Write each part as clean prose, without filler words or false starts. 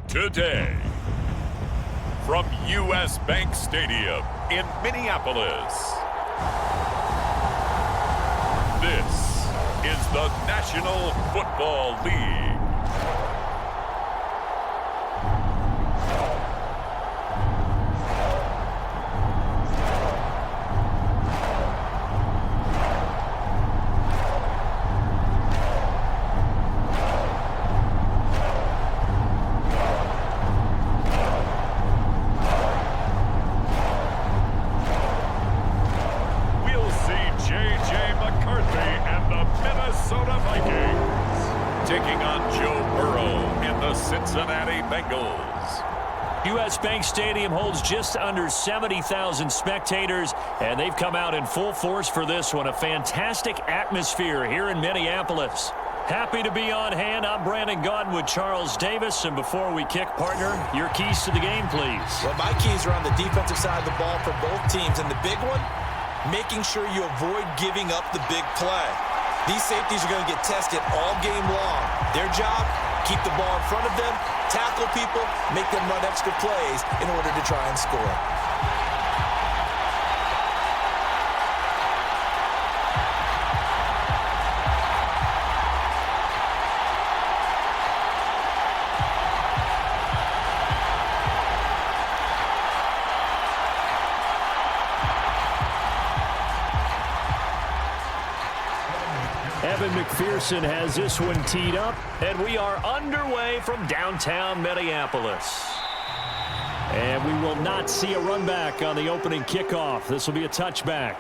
Today, from U.S. Bank Stadium in Minneapolis, this is the National Football League. Taking on Joe Burrow in the Cincinnati Bengals. U.S. Bank Stadium holds just under 70,000 spectators, and they've come out in full force for this one. A fantastic atmosphere here in Minneapolis. Happy to be on hand. I'm Brandon Gaudin with Charles Davis. And before we kick, partner, your keys to the game, please. Well, my keys are on the defensive side of the ball for both teams. And the big one, making sure you avoid giving up the big play. These safeties are going to get tested all game long. Their job, keep the ball in front of them, tackle people, make them run extra plays in order to try and score. Evan McPherson has this one teed up, and we are underway from downtown Minneapolis. And we will not see a run back on the opening kickoff. This will be a touchback.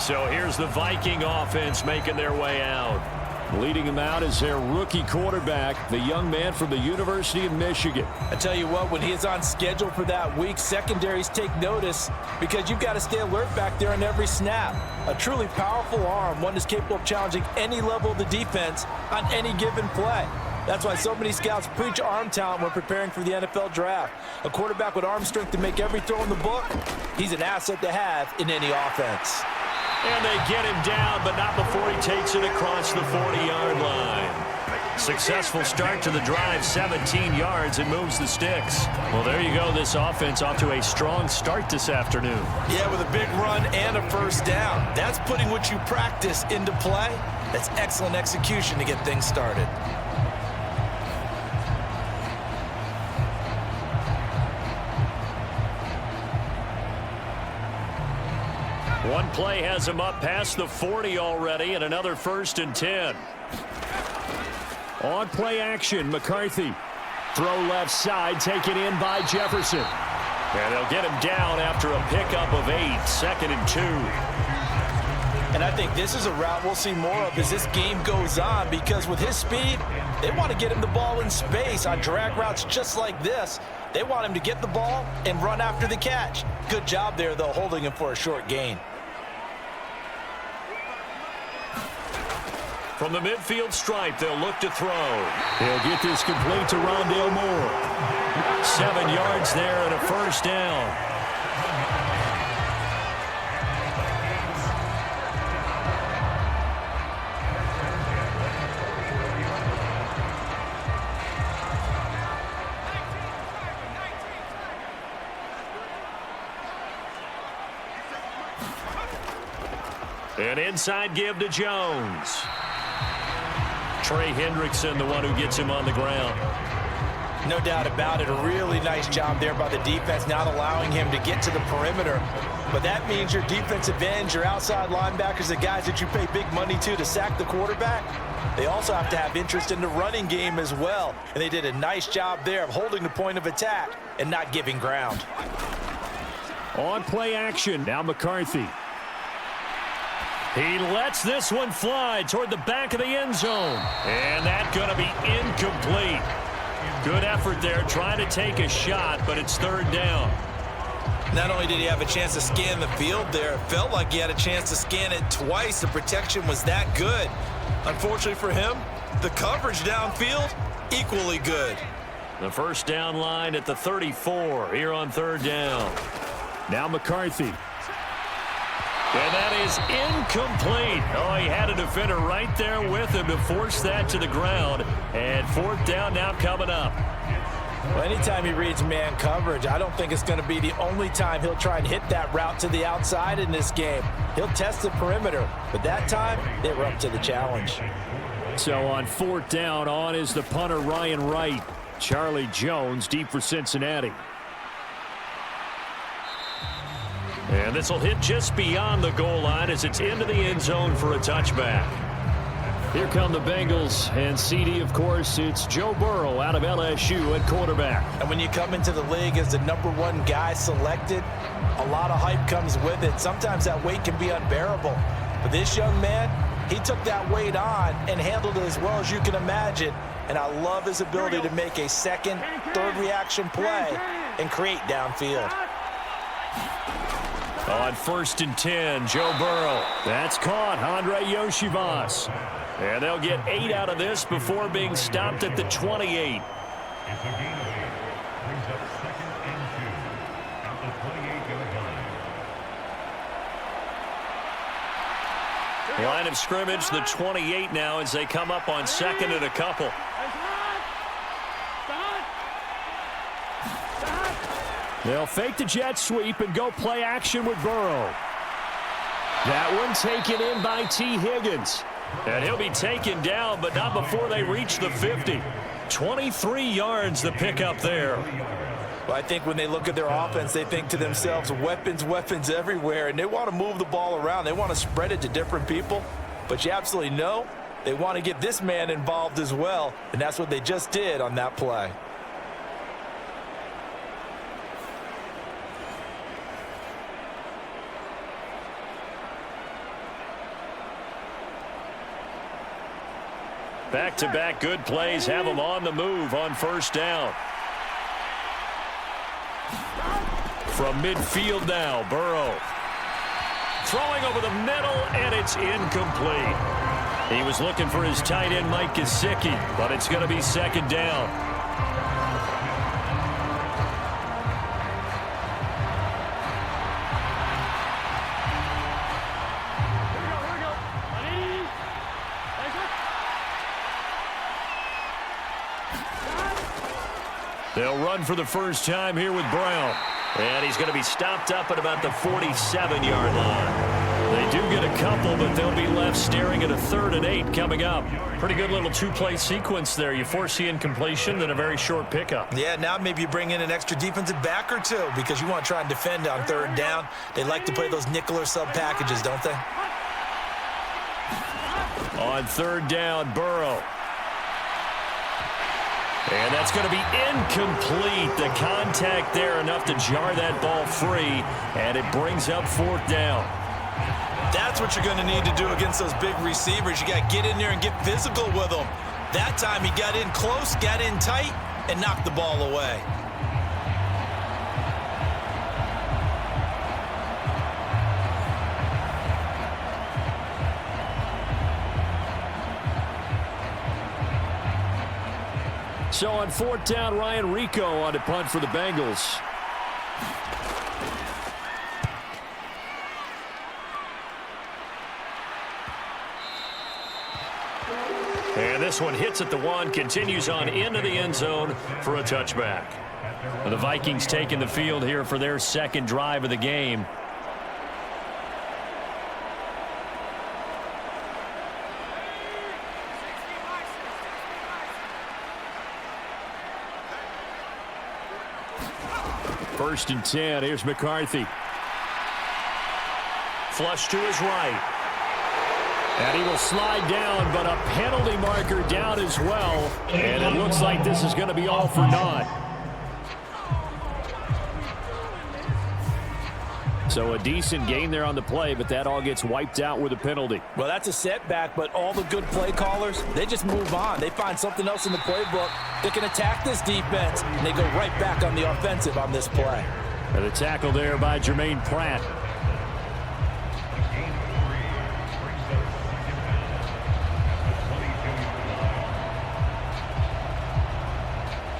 So here's the Viking offense making their way out. Leading them out is their rookie quarterback, the young man from the University of Michigan. I tell you what, when he is on schedule for that week, secondaries take notice because you've got to stay alert back there on every snap. A truly powerful arm, one that's capable of challenging any level of the defense on any given play. That's why so many scouts preach arm talent when preparing for the NFL draft. A quarterback with arm strength to make every throw in the book, he's an asset to have in any offense. And they get him down, but not before he takes it across the 40-yard line. Successful start to the drive, 17 yards, and moves the sticks. Well, there you go. This offense off to a strong start this afternoon. Yeah, with a big run and a first down. That's putting what you practice into play. That's excellent execution to get things started. One play has him up past the 40 already, and another 1st and 10. On play action, McCarthy. Throw left side, taken in by Jefferson. And they'll get him down after a pickup of 8, 2nd and 2. And I think this is a route we'll see more of as this game goes on, because with his speed, they want to get him the ball in space on drag routes just like this. They want him to get the ball and run after the catch. Good job there, though, holding him for a short gain. From the midfield stripe, they'll look to throw. He'll get this complete to Rondale Moore. 7 yards there and a first down. An inside give to Jones. Trey Hendrickson, the one who gets him on the ground. No doubt about it. A really nice job there by the defense, not allowing him to get to the perimeter. But that means your defensive ends, your outside linebackers, the guys that you pay big money to sack the quarterback, they also have to have interest in the running game as well. And they did a nice job there of holding the point of attack and not giving ground. On play action, now McCarthy. He lets this one fly toward the back of the end zone. And that's going to be incomplete. Good effort there, trying to take a shot, but it's 3rd down. Not only did he have a chance to scan the field there, it felt like he had a chance to scan it twice. The protection was that good. Unfortunately for him, the coverage downfield, equally good. The first down line at the 34 here on 3rd down. Now McCarthy. And that is incomplete. Oh, he had a defender right there with him to force that to the ground. And 4th down now coming up. Well, anytime he reads man coverage, I don't think it's going to be the only time he'll try and hit that route to the outside in this game. He'll test the perimeter, but that time, they were up to the challenge. So on 4th down, on is the punter Ryan Wright. Charlie Jones deep for Cincinnati. And this will hit just beyond the goal line as it's into the end zone for a touchback. Here come the Bengals, and CD, of course, it's Joe Burrow out of LSU at quarterback. And when you come into the league as the #1 guy selected, a lot of hype comes with it. Sometimes that weight can be unbearable. But this young man, he took that weight on and handled it as well as you can imagine. And I love his ability to make a second, third reaction play and create downfield. On 1st and 10, Joe Burrow. That's caught, Andre Yoshivas. And they'll get 8 out of this before being stopped at the 28. Line of scrimmage, the 28 now as they come up on 2nd and a couple. They'll fake the jet sweep and go play action with Burrow. That one taken in by T. Higgins. And he'll be taken down, but not before they reach the 50. 23 yards the pickup there. Well, I think when they look at their offense, they think to themselves, weapons, weapons everywhere, and they want to move the ball around. They want to spread it to different people, but you absolutely know they want to get this man involved as well, and that's what they just did on that play. Back-to-back good plays have them on the move on 1st down. From midfield now, Burrow. Throwing over the middle, and it's incomplete. He was looking for his tight end, Mike Gesicki, but it's going to be 2nd down. They'll run for the first time here with Brown. And he's going to be stopped up at about the 47-yard line. They do get a couple, but they'll be left staring at a 3rd and 8 coming up. Pretty good little 2-play sequence there. You force the incompletion, then a very short pickup. Yeah, now maybe you bring in an extra defensive back or two because you want to try and defend on 3rd down. They like to play those nickel or sub packages, don't they? On 3rd down, Burrow. And that's going to be incomplete. The contact there enough to jar that ball free, and it brings up 4th down. That's what you're going to need to do against those big receivers. You got to get in there and get physical with them. That time he got in close, got in tight, and knocked the ball away. So on 4th down, Ryan Rico on to punt for the Bengals. And this one hits at the 1, continues on into the end zone for a touchback. The Vikings taking the field here for their 2nd drive of the game. First and 10. Here's McCarthy. Flush to his right. And he will slide down, but a penalty marker down as well. And it looks like this is going to be all for naught. So a decent gain there on the play, but that all gets wiped out with a penalty. Well, that's a setback, but all the good play callers, they just move on. They find something else in the playbook that can attack this defense, and they go right back on the offensive on this play. And the tackle there by Jermaine Pratt.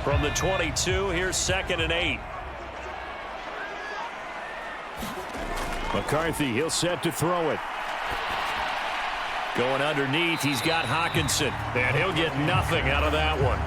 From the 22, here's 2nd and 8. McCarthy, he'll set to throw it. Going underneath, he's got Hawkinson, and he'll get nothing out of that one.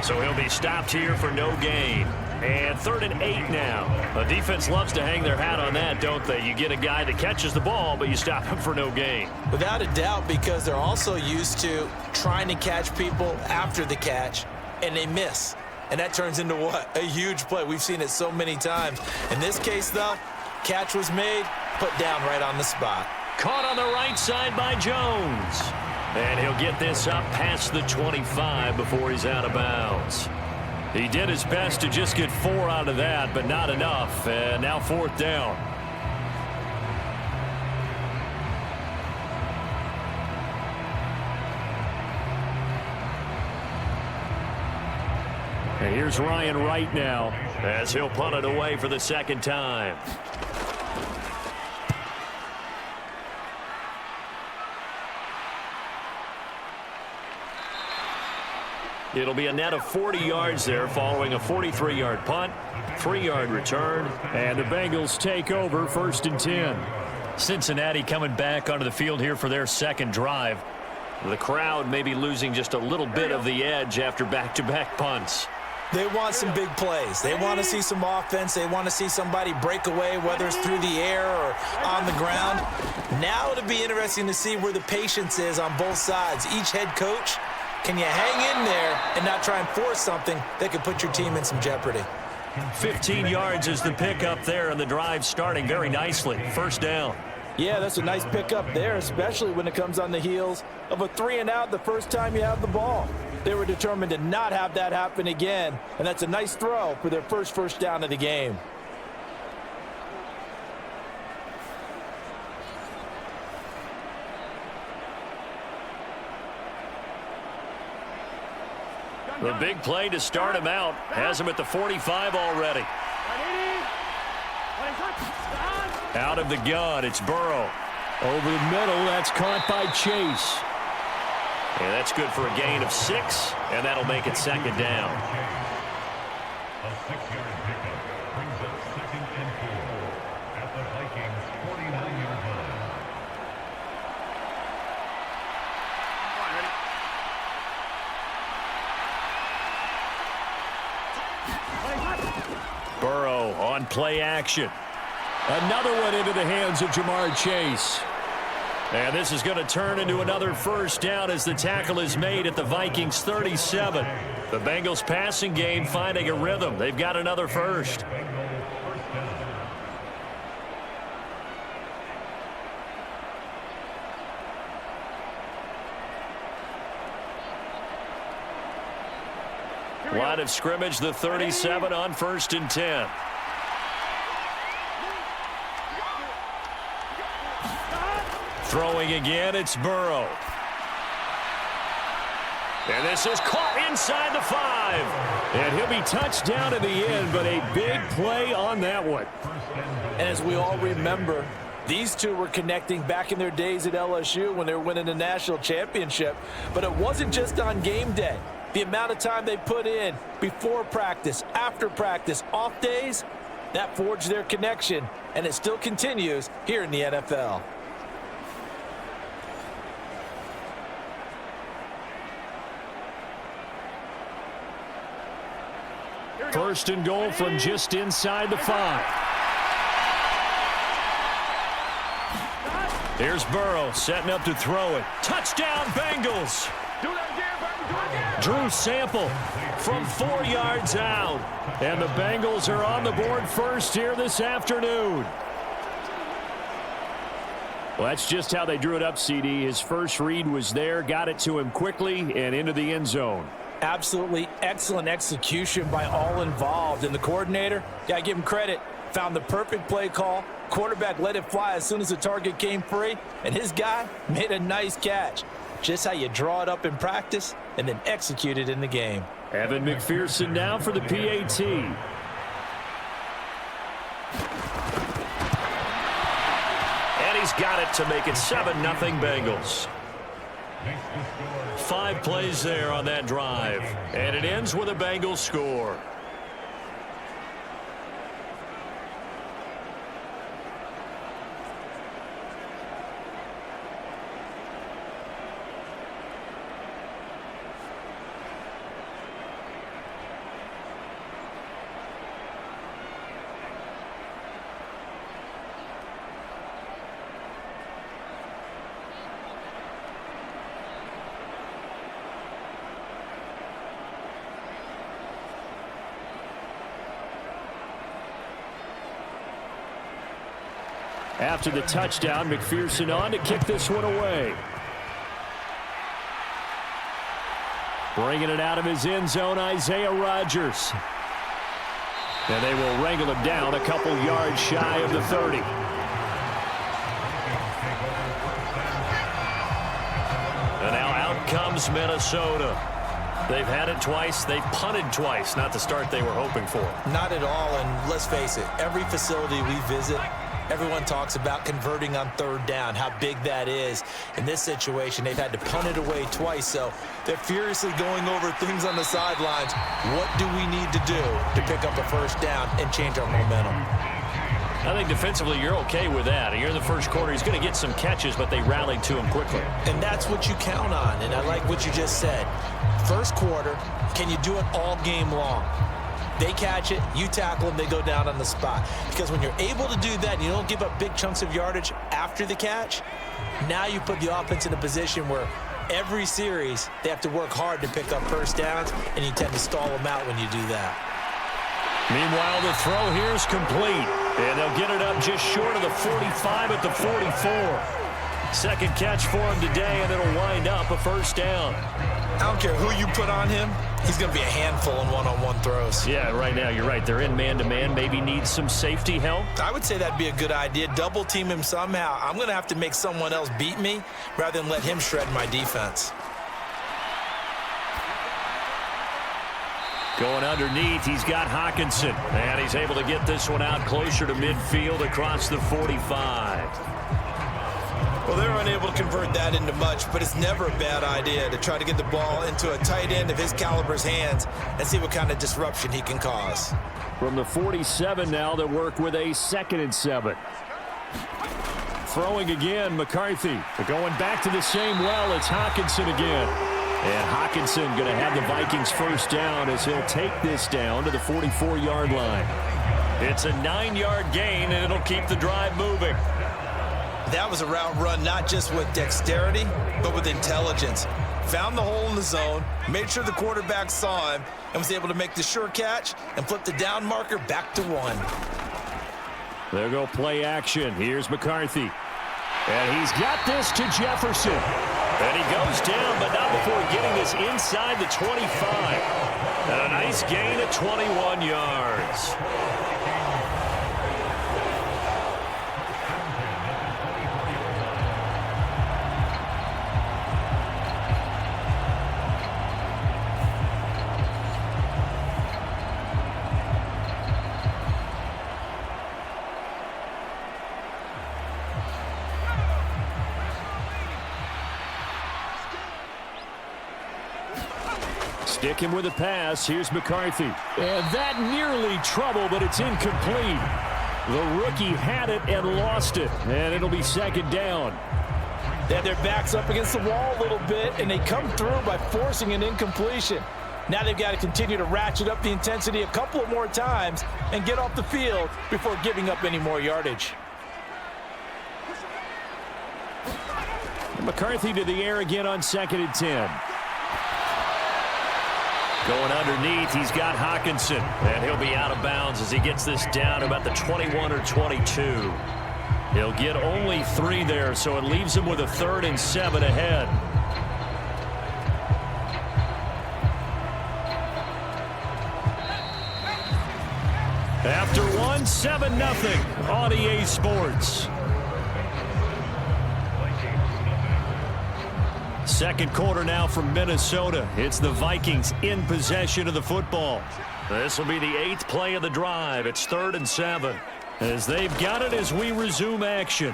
So he'll be stopped here for no gain. And 3rd and 8 now. The defense loves to hang their hat on that, don't they? You get a guy that catches the ball, but you stop him for no gain. Without a doubt, because they're also used to trying to catch people after the catch, and they miss. And that turns into what? A huge play. We've seen it so many times. In this case, though, catch was made, put down right on the spot. Caught on the right side by Jones. And he'll get this up past the 25 before he's out of bounds. He did his best to just get 4 out of that, but not enough. And now 4th down. And here's Ryan Wright now as he'll punt it away for the 2nd time. It'll be a net of 40 yards there following a 43-yard punt, 3-yard return, and the Bengals take over 1st and 10. Cincinnati coming back onto the field here for their 2nd drive. The crowd may be losing just a little bit of the edge after back-to-back punts. They want some big plays. They want to see some offense. They want to see somebody break away, whether it's through the air or on the ground. Now it'll be interesting to see where the patience is on both sides. Each head coach, can you hang in there and not try and force something that could put your team in some jeopardy? 15 yards is the pickup there, and the drive starting very nicely. 1st down. Yeah, that's a nice pickup there, especially when it comes on the heels of a 3-and-out the first time you have the ball. They were determined to not have that happen again, and that's a nice throw for their first down of the game. The big play to start him out has him at the 45 already. Out of the gun, it's Burrow. Over the middle, that's caught by Chase. And that's good for a gain of 6, and that'll make it 2nd down. A 6-yard pickup brings up 2nd and 4 at the Vikings' 49-yard line. Burrow on play action. Another one into the hands of Jamar Chase. And this is going to turn into another 1st down as the tackle is made at the Vikings' 37. The Bengals passing game finding a rhythm. They've got another 1st. Line of scrimmage, the 37 on 1st and 10. Throwing again, it's Burrow. And this is caught inside the 5. And he'll be touched down at the end, but a big play on that one. And as we all remember, these two were connecting back in their days at LSU when they were winning the national championship. But it wasn't just on game day. The amount of time they put in before practice, after practice, off days, that forged their connection, and it still continues here in the NFL. First and goal from just inside the 5. Here's Burrow setting up to throw it. Touchdown, Bengals. Drew Sample from 4 yards out. And the Bengals are on the board first here this afternoon. Well, that's just how they drew it up, CD. His first read was there, got it to him quickly and into the end zone. Absolutely excellent execution by all involved. And the coordinator, got to give him credit, found the perfect play call. Quarterback let it fly as soon as the target came free, and his guy made a nice catch. Just how you draw it up in practice and then execute it in the game. Evan McPherson now for the PAT. And he's got it to make it 7-0 Bengals. 5 plays there on that drive. And it ends with a Bengals score. After the touchdown, McPherson on to kick this one away. Bringing it out of his end zone, Isaiah Rodgers. And they will wrangle him down a couple yards shy of the 30. And now out comes Minnesota. They've had it twice. They've punted twice. Not the start they were hoping for. Not at all, and let's face it, every facility we visit, everyone talks about converting on third down, how big that is. In this situation, they've had to punt it away twice, so they're furiously going over things on the sidelines. What do we need to do to pick up a first down and change our momentum? I think defensively you're okay with that. You're in the first quarter. He's going to get some catches, but they rallied to him quickly. And that's what you count on, and I like what you just said. First quarter, can you do it all game long? They catch it, you tackle them, they go down on the spot. Because when you're able to do that and you don't give up big chunks of yardage after the catch, now you put the offense in a position where every series they have to work hard to pick up first downs, and you tend to stall them out when you do that. Meanwhile, the throw here is complete, and they'll get it up just short of the 45 at the 44. Second catch for him today, and it'll wind up a first down. I don't care who you put on him, he's going to be a handful in one-on-one throws. Yeah, right now you're right. They're in man-to-man, maybe needs some safety help. I would say that'd be a good idea. Double team him somehow. I'm going to have to make someone else beat me rather than let him shred my defense. Going underneath, he's got Hawkinson, and he's able to get this one out closer to midfield across the 45. Well, they're unable to convert that into much, but it's never a bad idea to try to get the ball into a tight end of his caliber's hands and see what kind of disruption he can cause. From the 47 now, they work with a 2nd and 7. Throwing again, McCarthy. They're going back to the same well. It's Hawkinson again. And Hawkinson going to have the Vikings first down as he'll take this down to the 44-yard line. It's a 9-yard gain, and it'll keep the drive moving. That was a route run not just with dexterity, but with intelligence. Found the hole in the zone, made sure the quarterback saw him, and was able to make the sure catch and flip the down marker back to 1. There go play action. Here's McCarthy. And he's got this to Jefferson. And he goes down, but not before getting this inside the 25. And a nice gain at 21 yards. Sticking with a pass. Here's McCarthy. And that nearly trouble, but it's incomplete. The rookie had it and lost it. And it'll be 2nd down. They had their backs up against the wall a little bit, and they come through by forcing an incompletion. Now they've got to continue to ratchet up the intensity a couple of more times and get off the field before giving up any more yardage. McCarthy to the air again on 2nd and 10. Going underneath, he's got Hawkinson, and he'll be out of bounds as he gets this down about the 21 or 22. He'll get only 3 there, so it leaves him with a 3rd and 7 ahead. After 1, 7-0 on EA Sports. Second quarter now from Minnesota. It's the Vikings in possession of the football. This will be the 8th play of the drive. It's 3rd and 7. As they've got it as we resume action.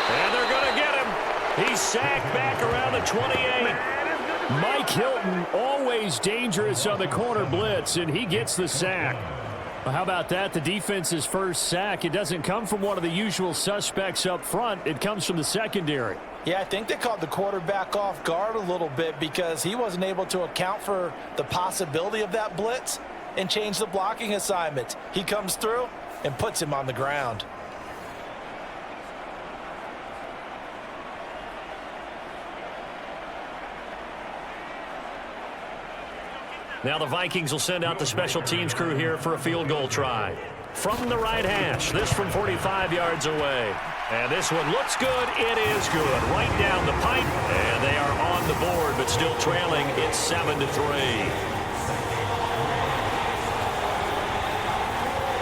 And they're going to get him. He's sacked back around the 28. Mike Hilton, always dangerous on the corner blitz, and he gets the sack. Well, how about that? The defense's first sack. It doesn't come from one of the usual suspects up front. It comes from the secondary. Yeah, I think they caught the quarterback off guard a little bit because he wasn't able to account for the possibility of that blitz and change the blocking assignment. He comes through and puts him on the ground. Now the Vikings will send out the special teams crew here for a field goal try. from the right hash. This from 45 yards away. And this one looks good. It is good. Right down the pipe. And they are on the board, but still trailing. It's 7-3.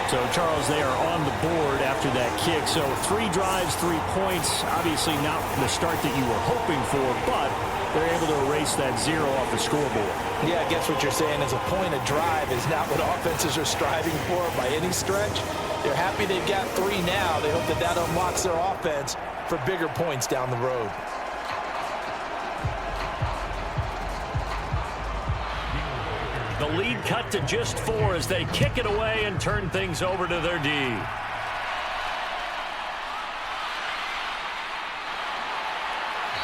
So, Charles, they are on the board after that kick. So 3 drives, 3 points. Obviously not the start that you were hoping for, but they're able to erase that 0 off the scoreboard. Yeah, I guess what you're saying is a point a drive is not what offenses are striving for by any stretch. They're happy they've got 3 now. They hope that that unlocks their offense for bigger points down the road. The lead cut to just 4 as they kick it away and turn things over to their D.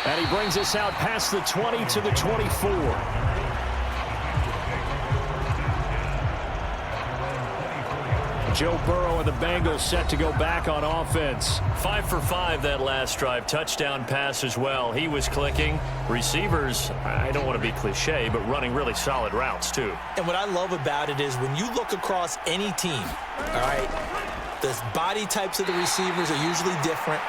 And he brings us out past the 20 to the 24. Joe Burrow and the Bengals set to go back on offense. 5 for 5 that last drive. Touchdown pass as well. He was clicking. Receivers, I don't want to be cliche, but running really solid routes too. And what I love about it is when you look across any team, all right, the body types of the receivers are usually different.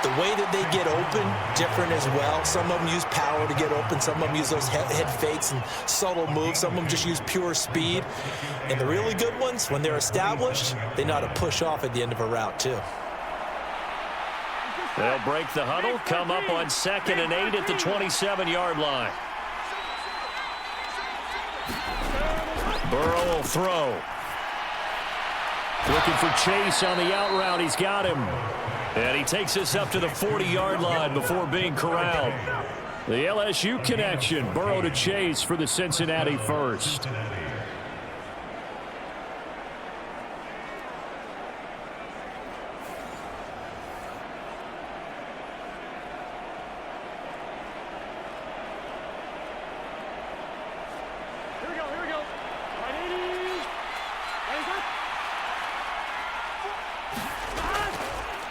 The way that they get open, different as well. Some of them use power to get open. Some of them use those head fakes and subtle moves. Some of them just use pure speed. And the really good ones, when they're established, they know how to push off at the end of a route, too. They'll break the huddle, come up on 2nd and 8 at the 27-yard line. Burrow will throw. Looking for Chase on the out route. He's got him. And he takes us up to the 40-yard line before being corralled. The LSU connection. Burrow to Chase for the Cincinnati first.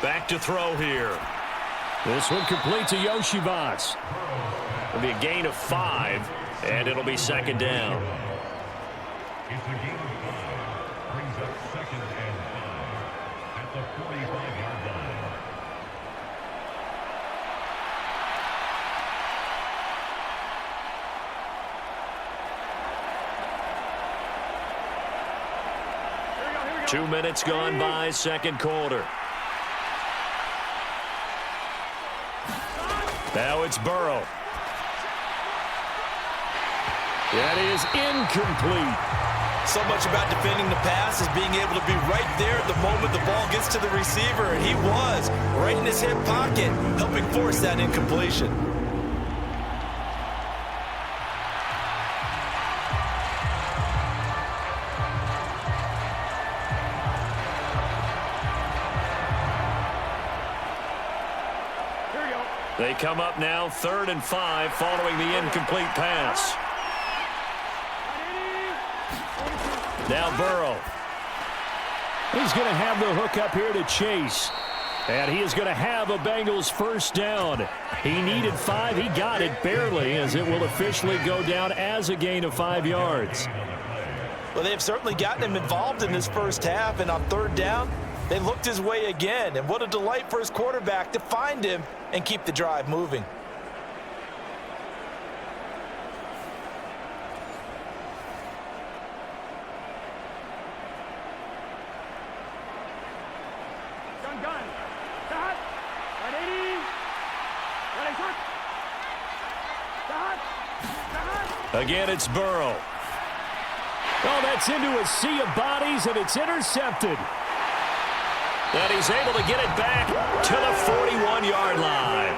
Back to throw here. This one complete to Yoshivas. It'll be a gain of 5, and it'll be 2nd down. It's a gain of 5. Brings up 2nd and 5 at the 45-yard line. Here we go. 2 minutes gone by, 2nd quarter. Now it's Burrow. That is incomplete. So much about defending the pass is being able to be right there at the moment the ball gets to the receiver. And he was right in his hip pocket, helping force that incompletion. They come up now 3rd and 5 following the incomplete pass. Now Burrow. He's going to have the hook up here to Chase. And he is going to have a Bengals first down. He needed 5. He got it barely, as it will officially go down as a gain of 5 yards. Well, they've certainly gotten him involved in this first half, and on 3rd down, they looked his way again. And what a delight for his quarterback to find him and keep the drive moving. Again, it's Burrow. Oh, that's into a sea of bodies, and it's intercepted. And he's able to get it back to the 41-yard line.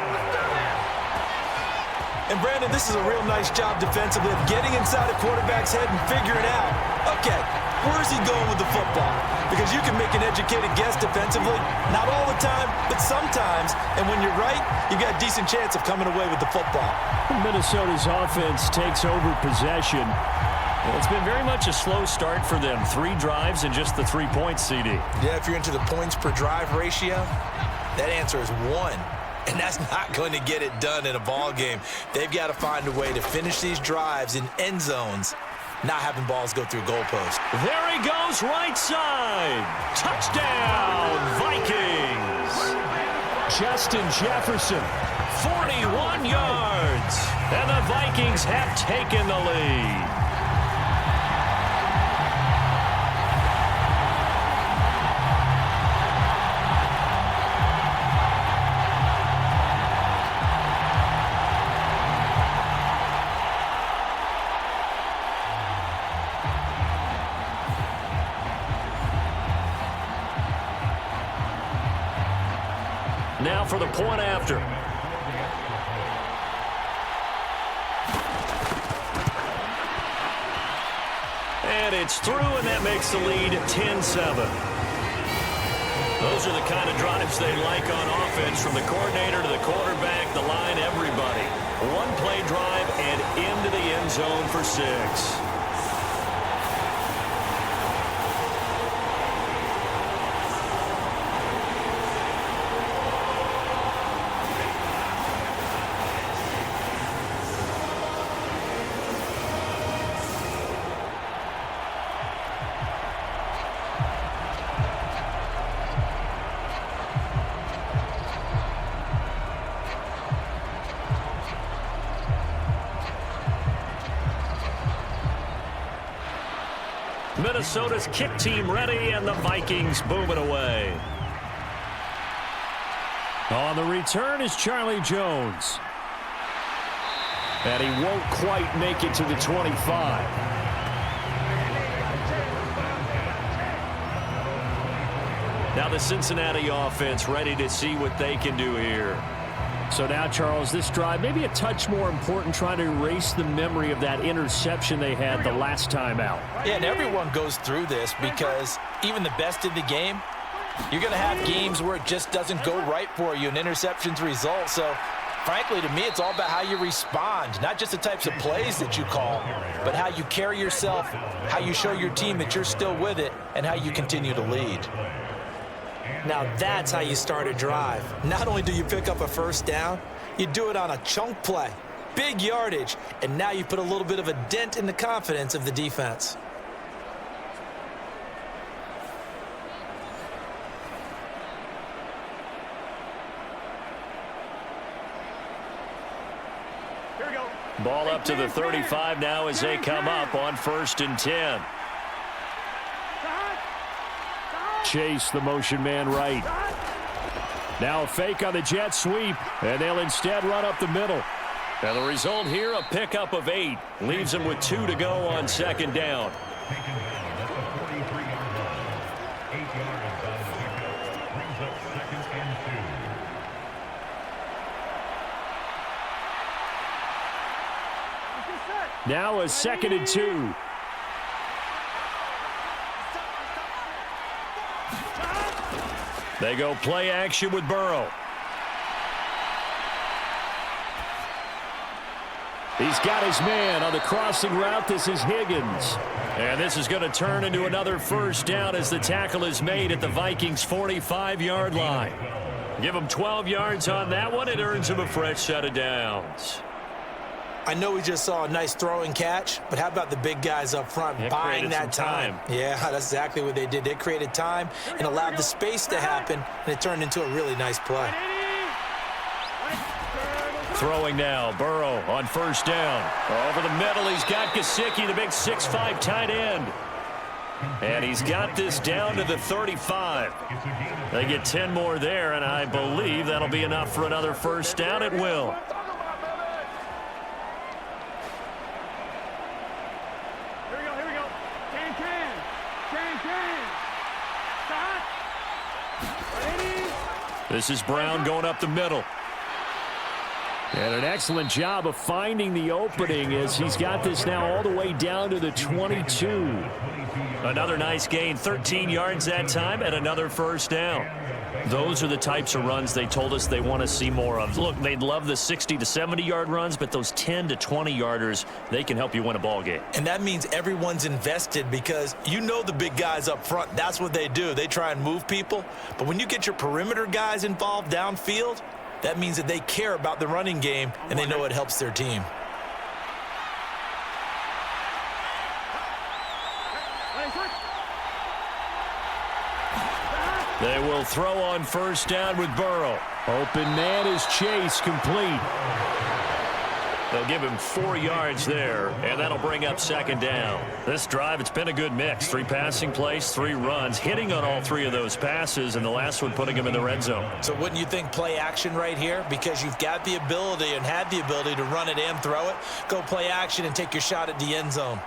And, Brandon, this is a real nice job defensively of getting inside a quarterback's head and figuring out, okay, where's he going with the football? Because you can make an educated guess defensively, not all the time, but sometimes. And when you're right, you've got a decent chance of coming away with the football. Minnesota's offense takes over possession. It's been very much a slow start for them. 3 drives and just the 3 points, CD. Yeah, if you're into the points per drive ratio, that answer is 1. And that's not going to get it done in a ball game. They've got to find a way to finish these drives in end zones not having balls go through goalposts. There he goes, right side. Touchdown, Vikings. Justin Jefferson, 41 yards. And the Vikings have taken the lead. Now for the point after. And it's through, and that makes the lead 10-7. Those are the kind of drives they like on offense, from the coordinator to the quarterback, the line, everybody. One play drive and into the end zone for 6. Minnesota's kick team ready, and the Vikings booming away. On the return is Charlie Jones. And he won't quite make it to the 25. Now the Cincinnati offense ready to see what they can do here. So now, Charles, this drive maybe a touch more important, trying to erase the memory of that interception they had the last time out. Yeah, and everyone goes through this, because even the best in the game, you're going to have games where it just doesn't go right for you, and interceptions result. So, frankly, to me, it's all about how you respond, not just the types of plays that you call, but how you carry yourself, how you show your team that you're still with it, and how you continue to lead. Now that's how you start a drive. Not only do you pick up a first down, you do it on a chunk play, big yardage, and now you put a little bit of a dent in the confidence of the defense. Here we go. Ball up to the 35 now as they come up on 1st and 10. Chase, the motion man right. Now a fake on the jet sweep, and they'll instead run up the middle. And the result here, a pickup of 8. Leaves them with 2 to go on 2nd down. Taken down at the 43-yard line. 8 yards on the pickup. Brings up 2nd and 2. Now a 2nd and 2. They go play action with Burrow. He's got his man on the crossing route. This is Higgins. And this is going to turn into another first down as the tackle is made at the Vikings' 45-yard line. Give him 12 yards on that one. It earns him a fresh set of downs. I know we just saw a nice throw and catch, but how about the big guys up front buying that time? Yeah, that's exactly what they did. They created time and allowed the space to happen, and it turned into a really nice play. Throwing now, Burrow on 1st down. Over the middle, he's got Gesicki, the big 6'5" tight end. And he's got this down to the 35. They get 10 more there, and I believe that'll be enough for another first down. It will. This is Brown going up the middle. And an excellent job of finding the opening as he's got this now all the way down to the 22. Another nice gain, 13 yards that time, and another first down. Those are the types of runs they told us they want to see more of. Look, they'd love the 60 to 70-yard runs, but those 10 to 20-yarders, they can help you win a ball game. And that means everyone's invested, because you know the big guys up front, that's what they do. They try and move people. But when you get your perimeter guys involved downfield, that means that they care about the running game, and they know it helps their team. They will throw on first down with Burrow. Open man is Chase, complete. They'll give him 4 yards there, and that'll bring up second down. This drive, it's been a good mix. 3 passing plays, 3 runs, hitting on all 3 of those passes, and the last one putting him in the red zone. So wouldn't you think play action right here? Because you've got the ability and had the ability to run it and throw it. Go play action and take your shot at the end zone.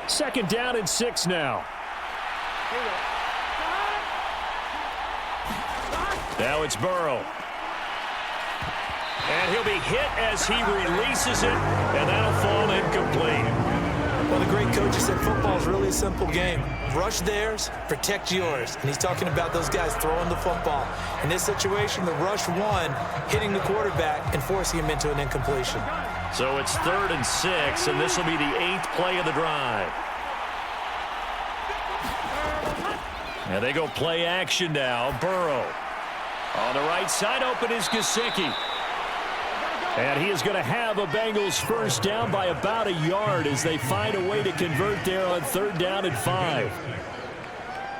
Second down and 6 now. Now it's Burrow. And he'll be hit as he releases it, and that'll fall incomplete. Well, the great coach said football is really a simple game. Rush theirs, protect yours. And he's talking about those guys throwing the football. In this situation, the rush won, hitting the quarterback and forcing him into an incompletion. So it's 3rd and 6, and this will be the 8th play of the drive. And they go play action now. Burrow. On the right side, open is Gesicki. And he is going to have a Bengals first down by about a yard as they find a way to convert there on 3rd down and 5.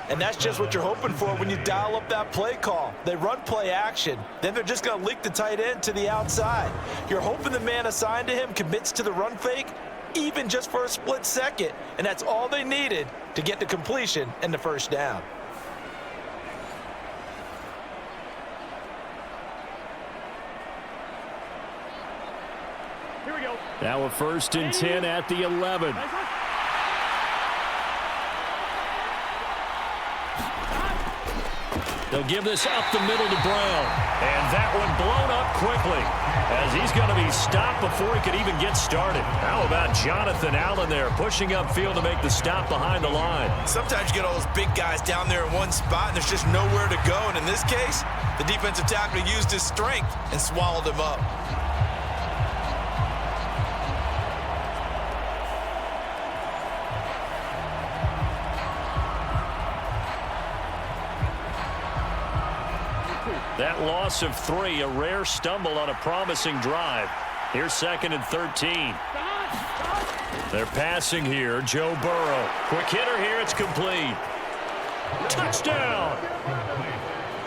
And that's just what you're hoping for when you dial up that play call. They run play action. Then they're just going to leak the tight end to the outside. You're hoping the man assigned to him commits to the run fake, even just for a split second. And that's all they needed to get to completion and the first down. Here we go. Now a 1st and 10 at the 11. They'll give this up the middle to Brown. And that one blown up quickly as he's going to be stopped before he could even get started. How about Jonathan Allen there pushing upfield to make the stop behind the line? Sometimes you get all those big guys down there in one spot and there's just nowhere to go. And in this case, the defensive tackle used his strength and swallowed him up. That loss of 3, a rare stumble on a promising drive. Here's 2nd and 13. They're passing here. Joe Burrow. Quick hitter here. It's complete. Touchdown.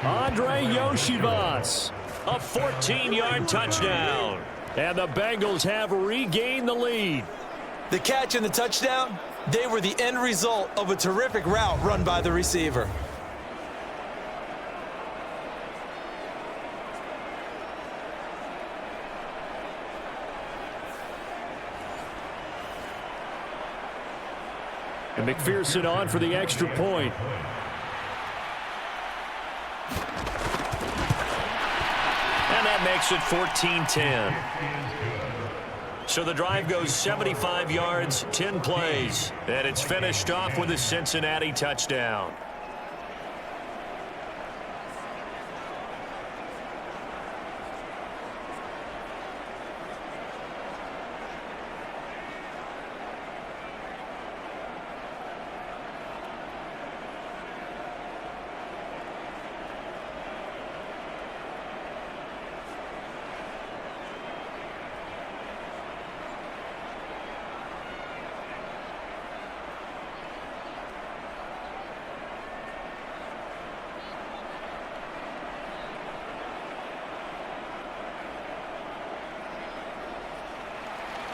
Andre Yoshivas. A 14-yard touchdown. And the Bengals have regained the lead. The catch and the touchdown, they were the end result of a terrific route run by the receiver. And McPherson on for the extra point. And that makes it 14-10. So the drive goes 75 yards, 10 plays. And it's finished off with a Cincinnati touchdown.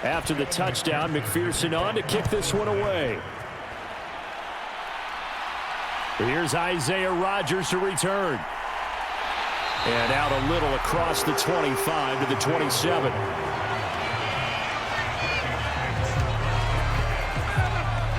After the touchdown, McPherson on to kick this one away. Here's Isaiah Rodgers to return. And out a little across the 25 to the 27.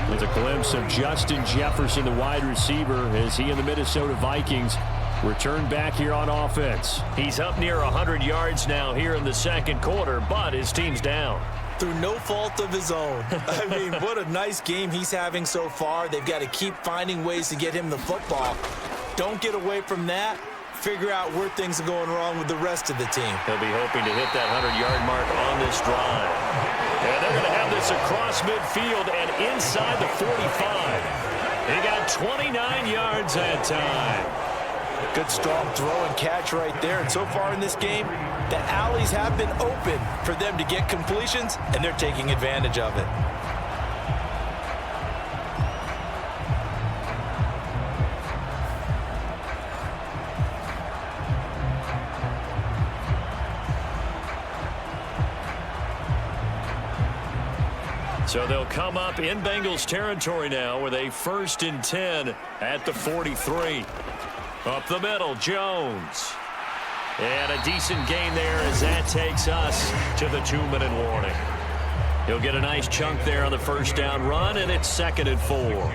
There's a glimpse of Justin Jefferson, the wide receiver, as he and the Minnesota Vikings return back here on offense. He's up near 100 yards now here in the second quarter, but his team's down. Through no fault of his own. I mean, what a nice game he's having so far. They've got to keep finding ways to get him the football. Don't get away from that. Figure out where things are going wrong with the rest of the team. He'll be hoping to hit that 100-yard mark on this drive. And they're going to have this across midfield and inside the 45. He got 29 yards that time. Good strong throw and catch right there. And so far in this game, the alleys have been open for them to get completions, and they're taking advantage of it. So they'll come up in Bengals territory now with a 1st and 10 at the 43. Up the middle, Jones. And a decent gain there as that takes us to the 2-minute warning. He'll get a nice chunk there on the first down run, and it's 2nd and 4.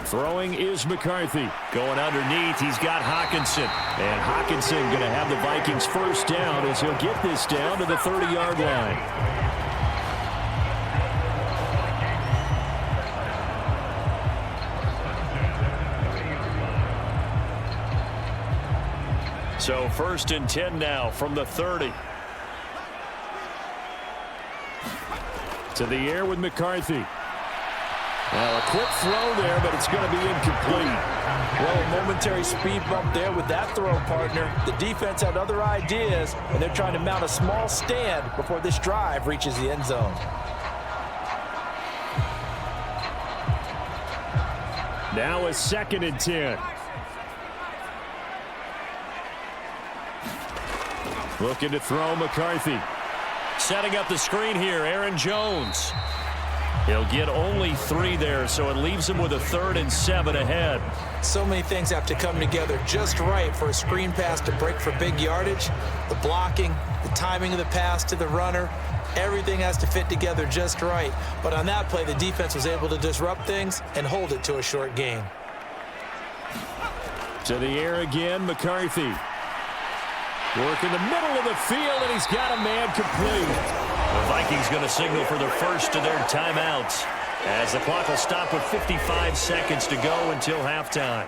Throwing is McCarthy. Going underneath, he's got Hockenson. And Hockenson going to have the Vikings first down as he'll get this down to the 30-yard line. So 1st and 10 now from the 30. To the air with McCarthy. Well, a quick throw there, but it's going to be incomplete. Well, a momentary speed bump there with that throw, partner. The defense had other ideas, and they're trying to mount a small stand before this drive reaches the end zone. Now a 2nd and 10. Looking to throw McCarthy. Setting up the screen here, Aaron Jones. He'll get only 3 there, so it leaves him with a 3rd and 7 ahead. So many things have to come together just right for a screen pass to break for big yardage. The blocking, the timing of the pass to the runner, everything has to fit together just right. But on that play, the defense was able to disrupt things and hold it to a short gain. To the air again, McCarthy. Work in the middle of the field, and he's got a man complete. The Vikings going to signal for the first of their timeouts as the clock will stop with 55 seconds to go until halftime.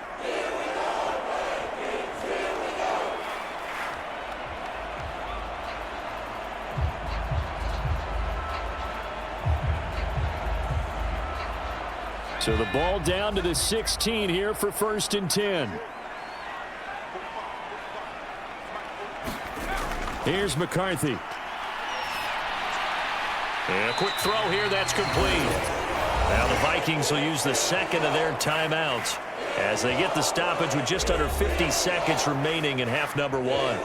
So the ball down to the 16 here for 1st and 10. Here's McCarthy. And a quick throw here, that's complete. Now the Vikings will use the 2nd of their timeouts as they get the stoppage with just under 50 seconds remaining in half number 1.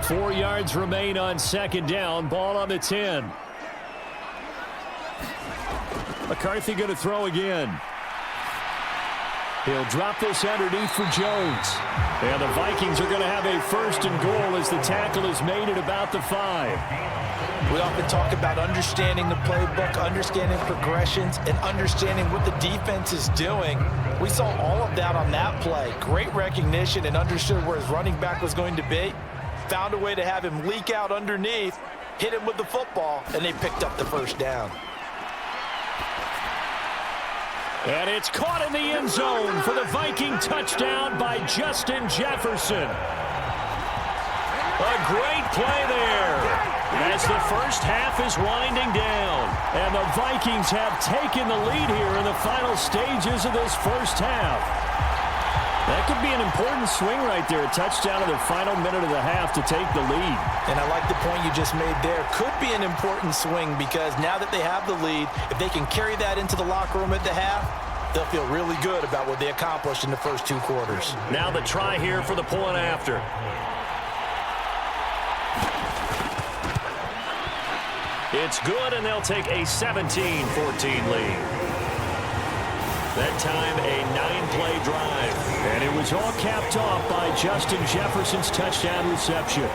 Four yards remain on 2nd down. Ball on the 10. McCarthy going to throw again. He'll drop this underneath for Jones. And the Vikings are going to have a 1st and goal as the tackle is made at about the 5. We often talk about understanding the playbook, understanding progressions, and understanding what the defense is doing. We saw all of that on that play. Great recognition and understood where his running back was going to be. Found a way to have him leak out underneath, hit him with the football, and they picked up the first down. And it's caught in the end zone for the Viking touchdown by Justin Jefferson. A great play there as the first half is winding down. And the Vikings have taken the lead here in the final stages of this first half. That could be an important swing right there. A touchdown in the final minute of the half to take the lead. And I like the point you just made there. Could be an important swing because now that they have the lead, if they can carry that into the locker room at the half, they'll feel really good about what they accomplished in the first 2 quarters. Now the try here for the point after. It's good, and they'll take a 17-14 lead. That time, a 9-play drive. And it was all capped off by Justin Jefferson's touchdown reception.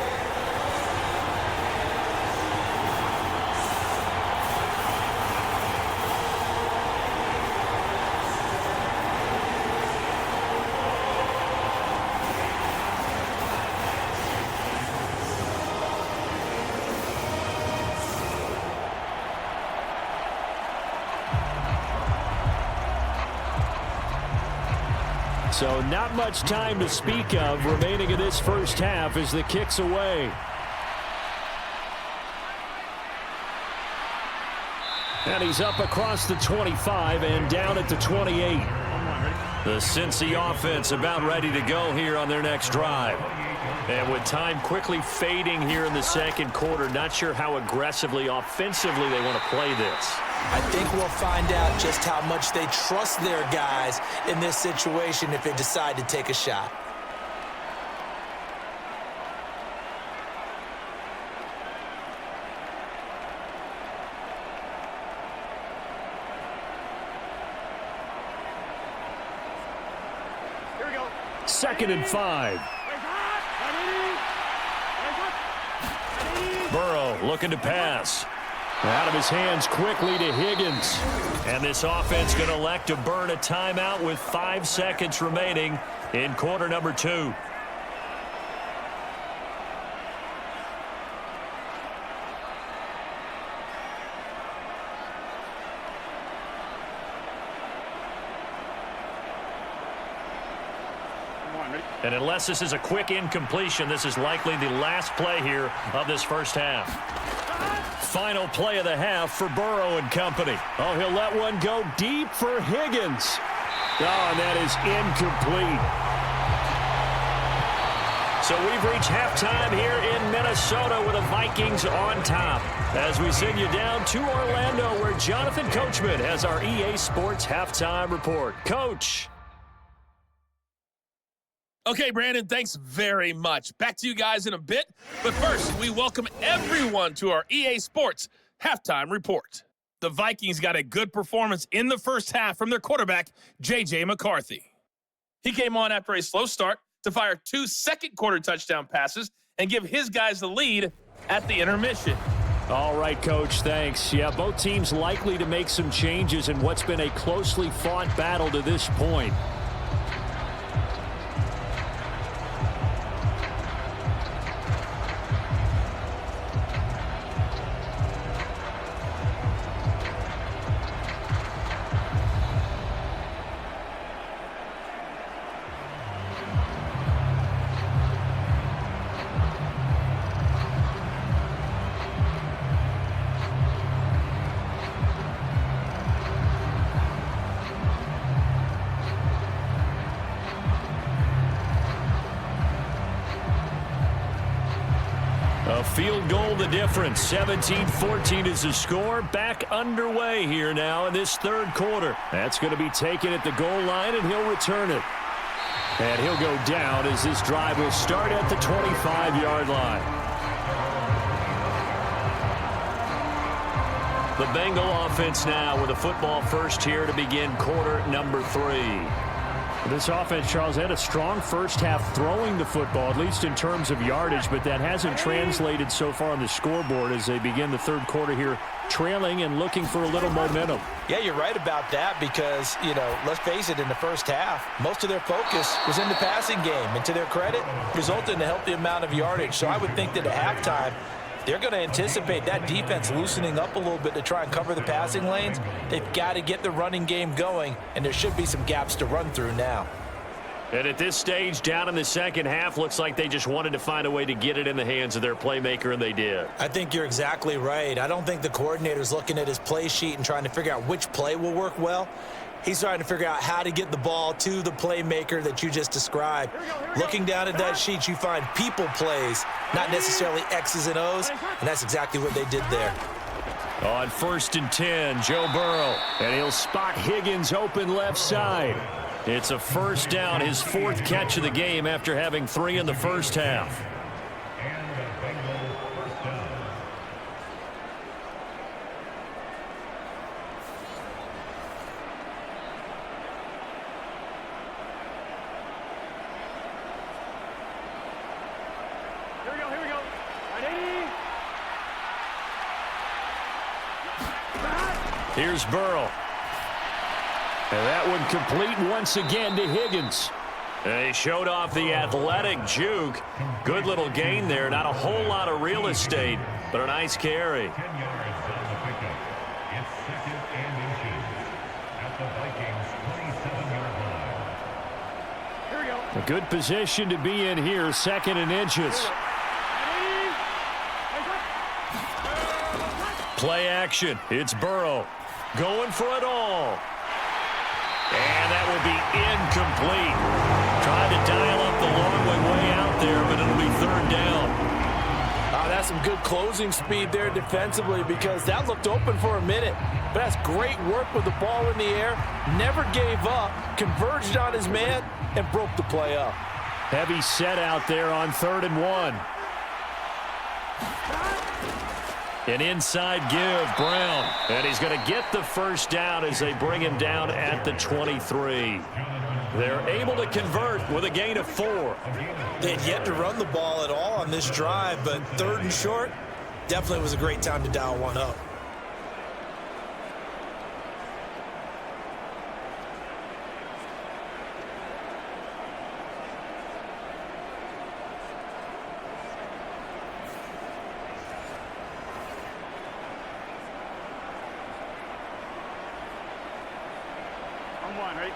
So not much time to speak of remaining in this first half as the kick's away. And he's up across the 25 and down at the 28. The Cincy offense about ready to go here on their next drive. And with time quickly fading here in the second quarter, not sure how aggressively, offensively they want to play this. I think we'll find out just how much they trust their guys in this situation if they decide to take a shot. Second and 5. Burrow looking to pass. Out of his hands quickly to Higgins. And this offense going to elect to burn a timeout with 5 seconds remaining in quarter number 2. And unless this is a quick incompletion, this is likely the last play here of this first half. Final play of the half for Burrow and company. Oh, he'll let one go deep for Higgins. Oh, and that is incomplete. So we've reached halftime here in Minnesota with the Vikings on top. As we send you down to Orlando, where Jonathan Coachman has our EA Sports Halftime Report. Coach. Okay, Brandon, thanks very much. Back to you guys in a bit. But first, we welcome everyone to our EA Sports Halftime Report. The Vikings got a good performance in the first half from their quarterback, J.J. McCarthy. He came on after a slow start to fire 2 second-quarter touchdown passes and give his guys the lead at the intermission. All right, Coach, thanks. Yeah, both teams likely to make some changes in what's been a closely fought battle to this point. A field goal the difference. 17-14 is the score. Back underway here now in this third quarter. That's going to be taken at the goal line, and he'll return it. And he'll go down as this drive will start at the 25-yard line. The Bengal offense now with a football first here to begin quarter number 3. This offense, Charles, had a strong first half throwing the football, at least in terms of yardage, but that hasn't translated so far on the scoreboard as they begin the third quarter here, trailing and looking for a little momentum. Yeah, you're right about that because, let's face it, in the first half, most of their focus was in the passing game. And to their credit, resulted in a healthy amount of yardage. So I would think that at halftime, they're going to anticipate that defense loosening up a little bit to try and cover the passing lanes. They've got to get the running game going, and there should be some gaps to run through now. And at this stage, down in the second half, looks like they just wanted to find a way to get it in the hands of their playmaker, and they did. I think you're exactly right. I don't think the coordinator's looking at his play sheet and trying to figure out which play will work well. He's trying to figure out how to get the ball to the playmaker that you just described. Looking down at that sheet, you find people plays, not necessarily X's and O's, and that's exactly what they did there. On 1st and 10, Joe Burrow, and he'll spot Higgins open left side. It's a first down, his 4th catch of the game after having 3 in the first half. And the Bengals first down. Here we go. Ready? Here's Burrow. And that one complete once again to Higgins. And he showed off the athletic juke. Good little gain there. Not a whole lot of real estate, but a nice carry. 10 yards on the pickup. It's 2nd and inches at the Vikings' 27-yard line. A good position to be in here, 2nd and inches. Play action. It's Burrow going for it all. And that will be incomplete. Trying to dial up the long way out there, but it'll be 3rd down. That's some good closing speed there defensively because that looked open for a minute. But that's great work with the ball in the air. Never gave up, converged on his man, and broke the play up. Heavy set out there on 3rd and 1. An inside give, Brown. And he's going to get the first down as they bring him down at the 23. They're able to convert with a gain of 4. They had yet to run the ball at all on this drive, but 3rd and short definitely was a great time to dial one up. On 1, ready?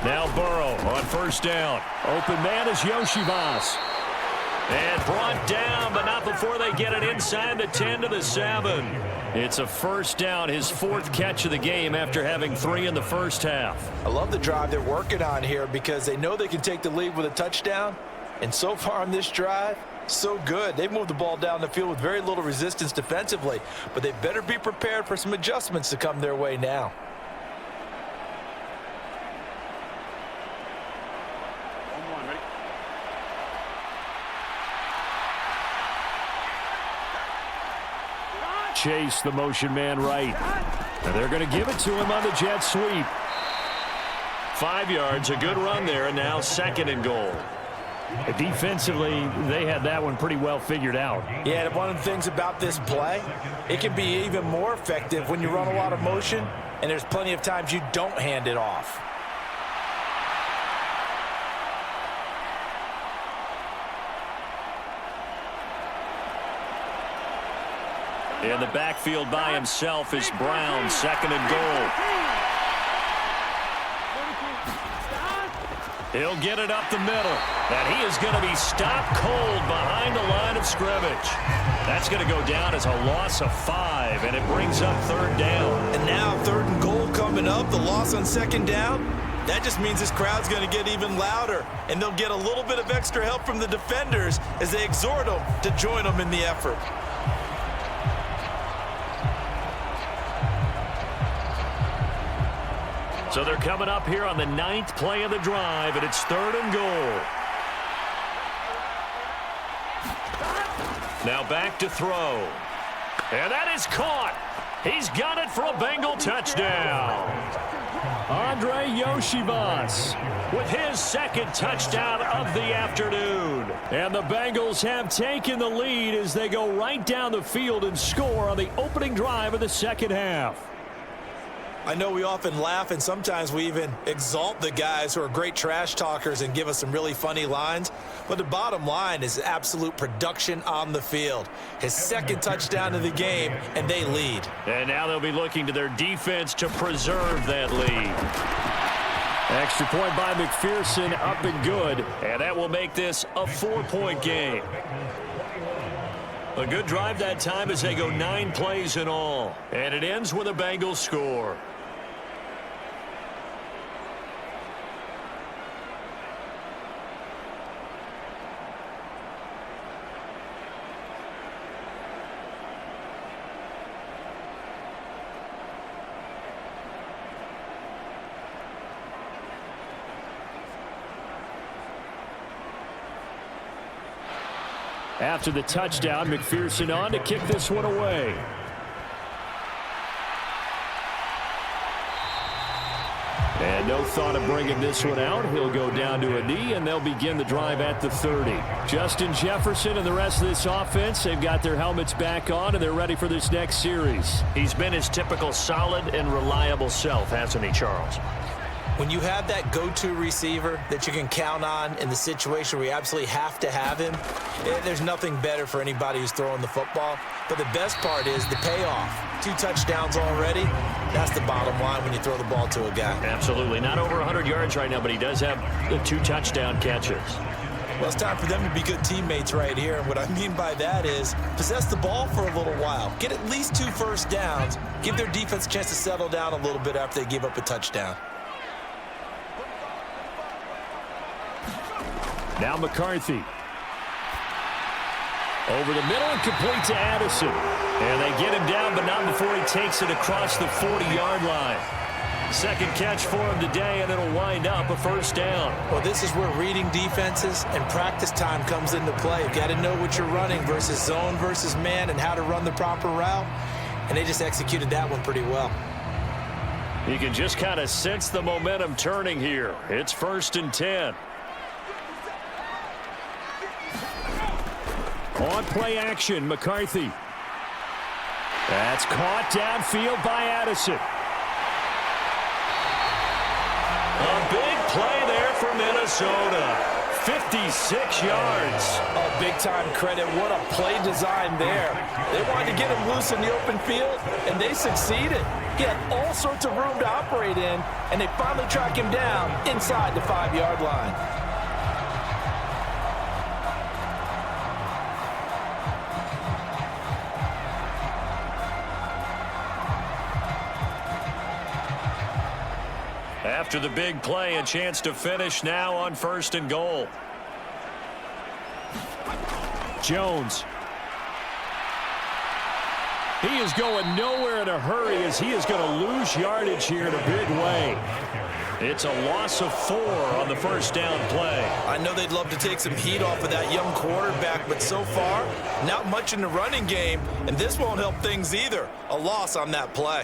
Now Burrow on 1st down. Open man is Yoshivas. And brought down, but not before they get it inside the 10 to the 7. It's a 1st down, his 4th catch of the game after having 3 in the first half. I love the drive they're working on here because they know they can take the lead with a touchdown. And so far on this drive, so good. They've moved the ball down the field with very little resistance defensively, but they better be prepared for some adjustments to come their way now. On 1, ready? Chase, the motion man right. And they're going to give it to him on the jet sweep. 5 yards, a good run there, and now 2nd and goal. Defensively, they had that one pretty well figured out. Yeah, and one of the things about this play, it can be even more effective when you run a lot of motion, and there's plenty of times you don't hand it off. In the backfield by himself is Brown, 2nd and goal. He'll get it up the middle. And he is going to be stopped cold behind the line of scrimmage. That's going to go down as a loss of 5, and it brings up 3rd down. And now 3rd and goal coming up, the loss on 2nd down. That just means this crowd's going to get even louder, and they'll get a little bit of extra help from the defenders as they exhort them to join them in the effort. So they're coming up here on the 9th play of the drive, and it's 3rd and goal. Now back to throw. And that is caught. He's got it for a Bengal touchdown. Andre Yoshivas with his 2nd touchdown of the afternoon. And the Bengals have taken the lead as they go right down the field and score on the opening drive of the 2nd half. I know we often laugh and sometimes we even exalt the guys who are great trash talkers and give us some really funny lines. But the bottom line is absolute production on the field. His 2nd touchdown of the game, and they lead. And now they'll be looking to their defense to preserve that lead. Extra point by McPherson, up and good. And that will make this a 4-point game. A good drive that time as they go 9 plays in all. And it ends with a Bengals score. After the touchdown, McPherson on to kick this one away. And no thought of bringing this one out. He'll go down to a knee, and they'll begin the drive at the 30. Justin Jefferson and the rest of this offense, they've got their helmets back on, and they're ready for this next series. He's been his typical solid and reliable self, hasn't he, Charles? When you have that go-to receiver that you can count on in the situation where you absolutely have to have him, there's nothing better for anybody who's throwing the football. But the best part is the payoff. 2 touchdowns already. That's the bottom line when you throw the ball to a guy. Absolutely. Not over 100 yards right now, but he does have the 2 touchdown catches. Well, it's time for them to be good teammates right here. And what I mean by that is possess the ball for a little while. Get at least 2 first downs. Give their defense a chance to settle down a little bit after they give up a touchdown. Now McCarthy. Over the middle and complete to Addison. And they get him down, but not before he takes it across the 40-yard line. Second catch for him today, and it'll wind up a first down. Well, this is where reading defenses and practice time comes into play. You've got to know what you're running versus zone versus man and how to run the proper route. And they just executed that one pretty well. You can just kind of sense the momentum turning here. It's 1st and 10. On play action, McCarthy. That's caught downfield by Addison. A big play there for Minnesota. 56 yards. Oh, big-time credit. What a play design there. They wanted to get him loose in the open field, and they succeeded. He had all sorts of room to operate in, and they finally track him down inside the 5-yard line. After the big play, a chance to finish now on 1st and goal. Jones. He is going nowhere in a hurry as he is going to lose yardage here in a big way. It's a loss of 4 on the first down play. I know they'd love to take some heat off of that young quarterback, but so far, not much in the running game, and this won't help things either. A loss on that play.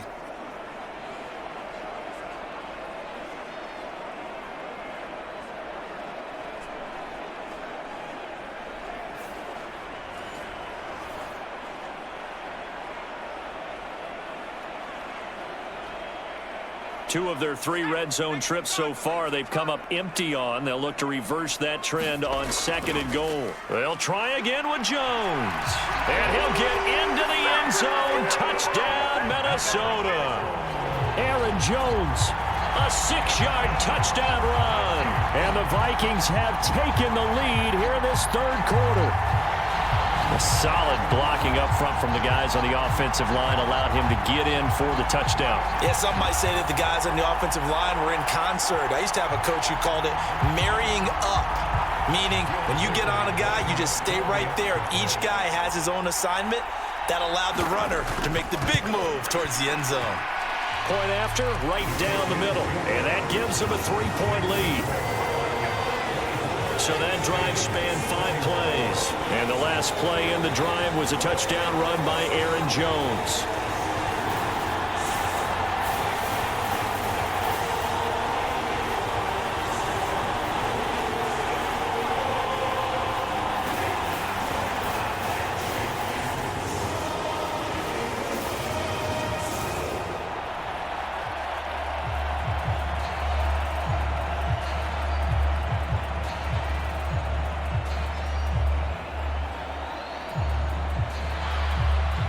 Two of their 3 red zone trips so far, they've come up empty on. They'll look to reverse that trend on 2nd and goal. They'll try again with Jones. And he'll get into the end zone. Touchdown, Minnesota. Aaron Jones, a 6-yard touchdown run. And the Vikings have taken the lead here in this 3rd quarter. A solid blocking up front from the guys on the offensive line allowed him to get in for the touchdown. Yeah, some might say that the guys on the offensive line were in concert. I used to have a coach who called it marrying up, meaning when you get on a guy, you just stay right there. Each guy has his own assignment. That allowed the runner to make the big move towards the end zone. Point after, right down the middle, and that gives him a 3-point lead. So that drive spanned 5 plays. And the last play in the drive was a touchdown run by Aaron Jones.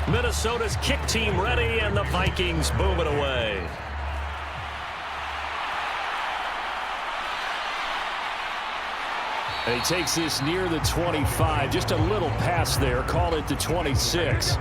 Minnesota's kick team ready, and the Vikings boom it away. And he takes this near the 25. Just a little pass there. Call it the 26.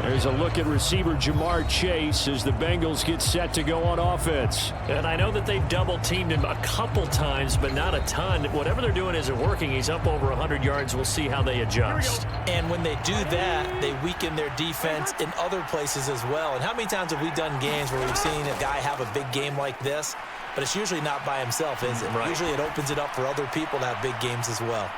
There's a look at receiver Jamar Chase as the Bengals get set to go on offense. And I know that they've double-teamed him a couple times, but not a ton. Whatever they're doing isn't working. He's up over 100 yards. We'll see how they adjust. And when they do that, they weaken their defense in other places as well. And how many times have we done games where we've seen a guy have a big game like this? But it's usually not by himself, is it? Right. Usually it opens it up for other people to have big games as well.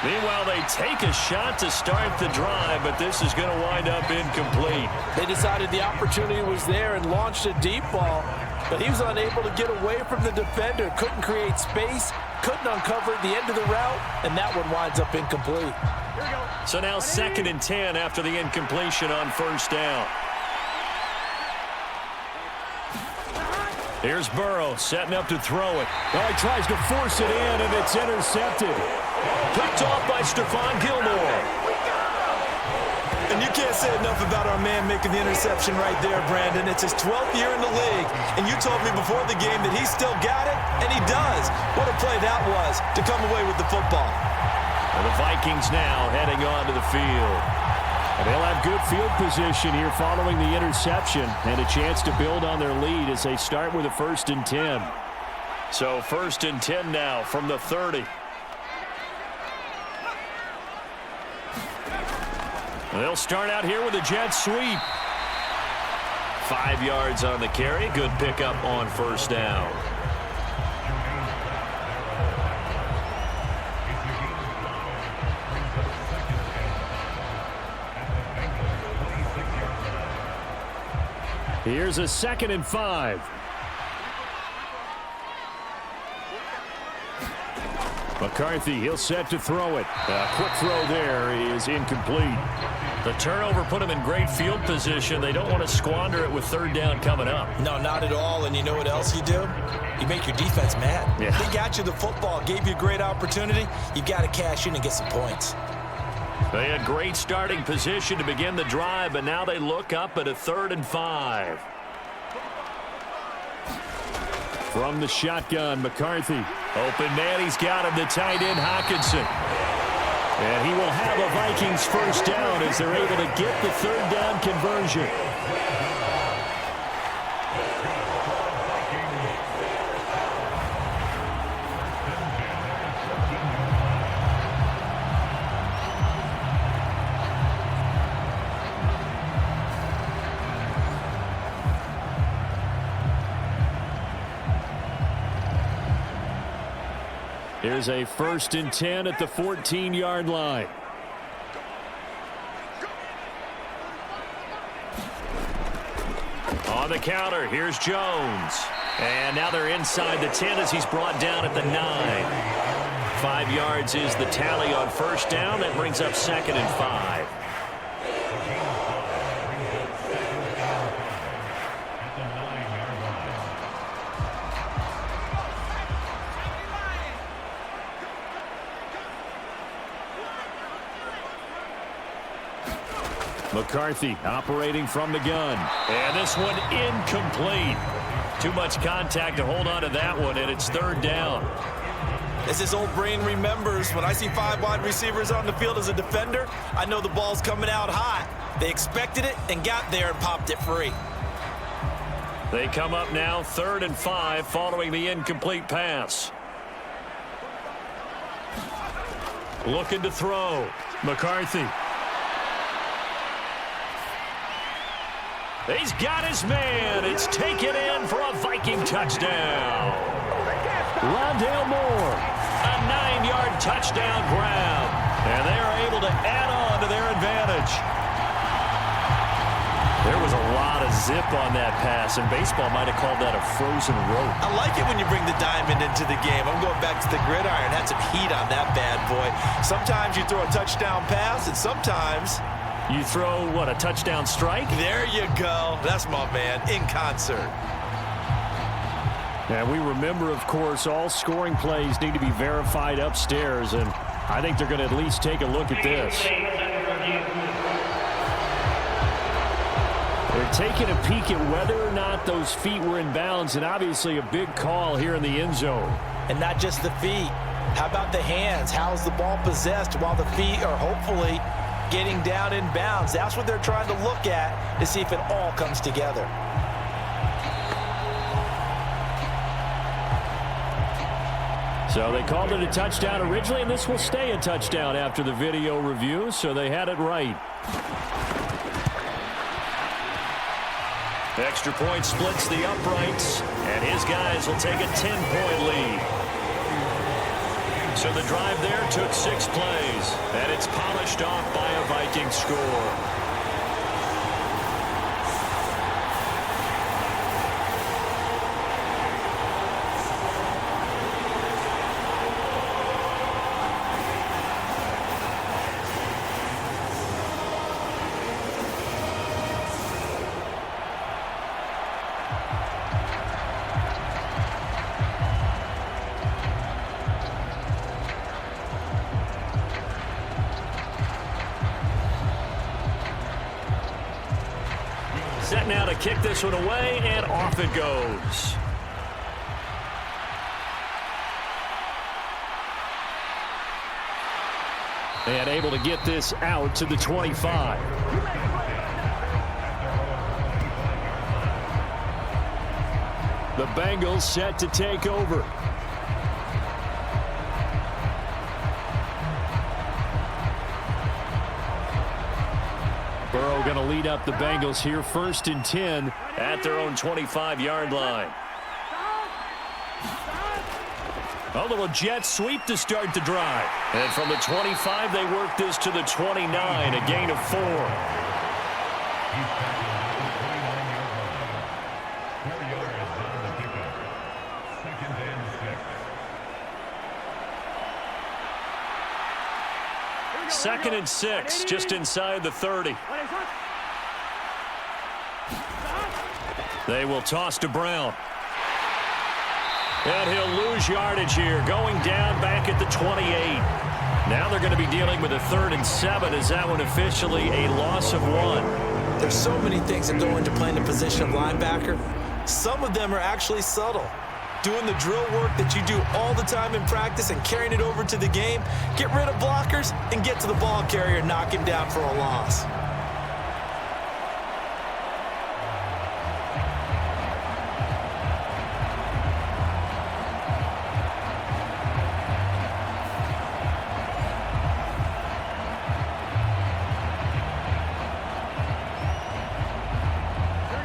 Meanwhile, they take a shot to start the drive, but this is going to wind up incomplete. They decided the opportunity was there and launched a deep ball, but he was unable to get away from the defender, couldn't create space, couldn't uncover at the end of the route, and that one winds up incomplete. So now 2nd and 10 after the incompletion on 1st down. Here's Burrow setting up to throw it. Oh, he tries to force it in, and it's intercepted. Picked off by Stephon Gilmore. And you can't say enough about our man making the interception right there, Brandon. It's his 12th year in the league, and you told me before the game that he still got it, and he does. What a play that was to come away with the football. And the Vikings now heading onto the field. And they'll have good field position here following the interception and a chance to build on their lead as they start with a 1st and 10. So 1st and 10 now from the 30. They'll start out here with a jet sweep. 5 yards on the carry. Good pickup on 1st down. Here's a 2nd and 5. McCarthy, he'll set to throw it. A quick throw there is incomplete. The turnover put him in great field position. They don't want to squander it with 3rd down coming up. No, not at all. And you know what else you do? You make your defense mad. Yeah. They got you the football, gave you a great opportunity. You've got to cash in and get some points. They had great starting position to begin the drive, but now they look up at a 3rd and 5. From the shotgun, McCarthy. Open man, he's got him, the tight end, Hockenson. And he will have a Vikings 1st down as they're able to get the 3rd down conversion. Here's a 1st and 10 at the 14-yard line. On the counter, here's Jones. And now they're inside the 10 as he's brought down at the 9. 5 yards is the tally on 1st down. That brings up 2nd and 5. McCarthy operating from the gun. And this one incomplete. Too much contact to hold on to that one, and it's 3rd down. As his old brain remembers, when I see 5 wide receivers on the field as a defender, I know the ball's coming out hot. They expected it and got there and popped it free. They come up now 3rd and 5 following the incomplete pass. Looking to throw. McCarthy. He's got his man. It's taken in for a Viking touchdown. Rondale Moore, a 9-yard touchdown grab. And they are able to add on to their advantage. There was a lot of zip on that pass, and baseball might have called that a frozen rope. I like it when you bring the diamond into the game. I'm going back to the gridiron. Had some heat on that bad boy. Sometimes you throw a touchdown pass, and sometimes you throw, what, a touchdown strike? There you go. That's my man, in concert. And we remember, of course, all scoring plays need to be verified upstairs, and I think they're going to at least take a look at this. They're taking a peek at whether or not those feet were in bounds, and obviously a big call here in the end zone. And not just the feet. How about the hands? How's the ball possessed while the feet are hopefully getting down in bounds? That's what they're trying to look at to see if it all comes together. So they called it a touchdown originally, and this will stay a touchdown after the video review, so they had it right. Extra point splits the uprights, and his guys will take a 10-point lead. So the drive there took 6 plays, and it's polished off by a Viking score. Set now to kick this one away, and off it goes. And able to get this out to the 25. The Bengals set to take over. Burrow going to lead up the Bengals here, 1st and 10 at their own 25-yard line. A little jet sweep to start the drive. And from the 25, they work this to the 29, a gain of 4. Second and 6, just inside the 30. They will toss to Brown. And he'll lose yardage here, going down back at the 28. Now they're going to be dealing with a 3rd and 7. Is that one officially a loss of 1? There's so many things that go into playing the position of linebacker. Some of them are actually subtle. Doing the drill work that you do all the time in practice and carrying it over to the game. Get rid of blockers and get to the ball carrier and knock him down for a loss.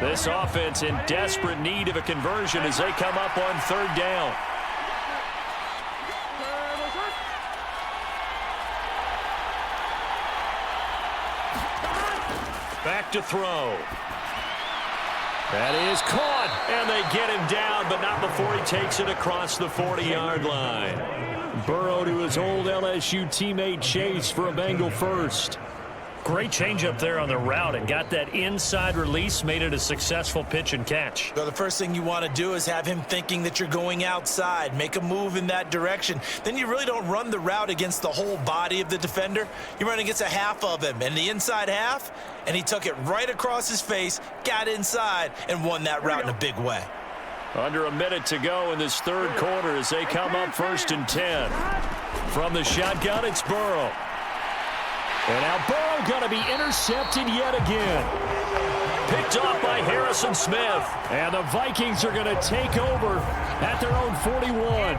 This offense in desperate need of a conversion as they come up on 3rd down. Back to throw. That is caught, and they get him down, but not before he takes it across the 40-yard line. Burrow to his old LSU teammate Chase for a Bengal first. Great change up there on the route and got that inside release, made it a successful pitch and catch. So the first thing you want to do is have him thinking that you're going outside, make a move in that direction. Then you really don't run the route against the whole body of the defender. You run against a half of him, and the inside half, and he took it right across his face, got inside, and won that route in a big way. Under a minute to go in this 3rd quarter as they come up 1st and 10. From the shotgun, it's Burrow. And now Burrow going to be intercepted yet again. Picked off by Harrison Smith. And the Vikings are going to take over at their own 41.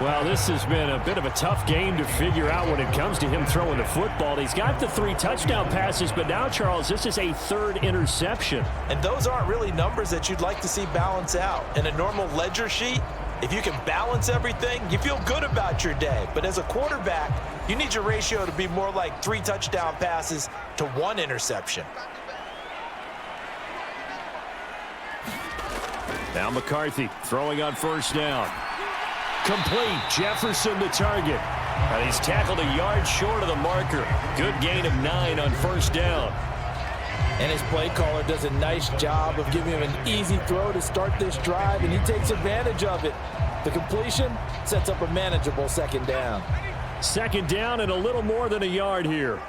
Well, this has been a bit of a tough game to figure out when it comes to him throwing the football. He's got the 3 touchdown passes, but now, Charles, this is a 3rd interception. And those aren't really numbers that you'd like to see balance out. In a normal ledger sheet, if you can balance everything, you feel good about your day. But as a quarterback, you need your ratio to be more like 3 touchdown passes to 1 interception. Now McCarthy throwing on 1st down. Complete. Jefferson the target. And he's tackled a yard short of the marker. Good gain of 9 on 1st down. And his play caller does a nice job of giving him an easy throw to start this drive, and he takes advantage of it. The completion sets up a manageable 2nd down. 2nd down and a little more than a yard here.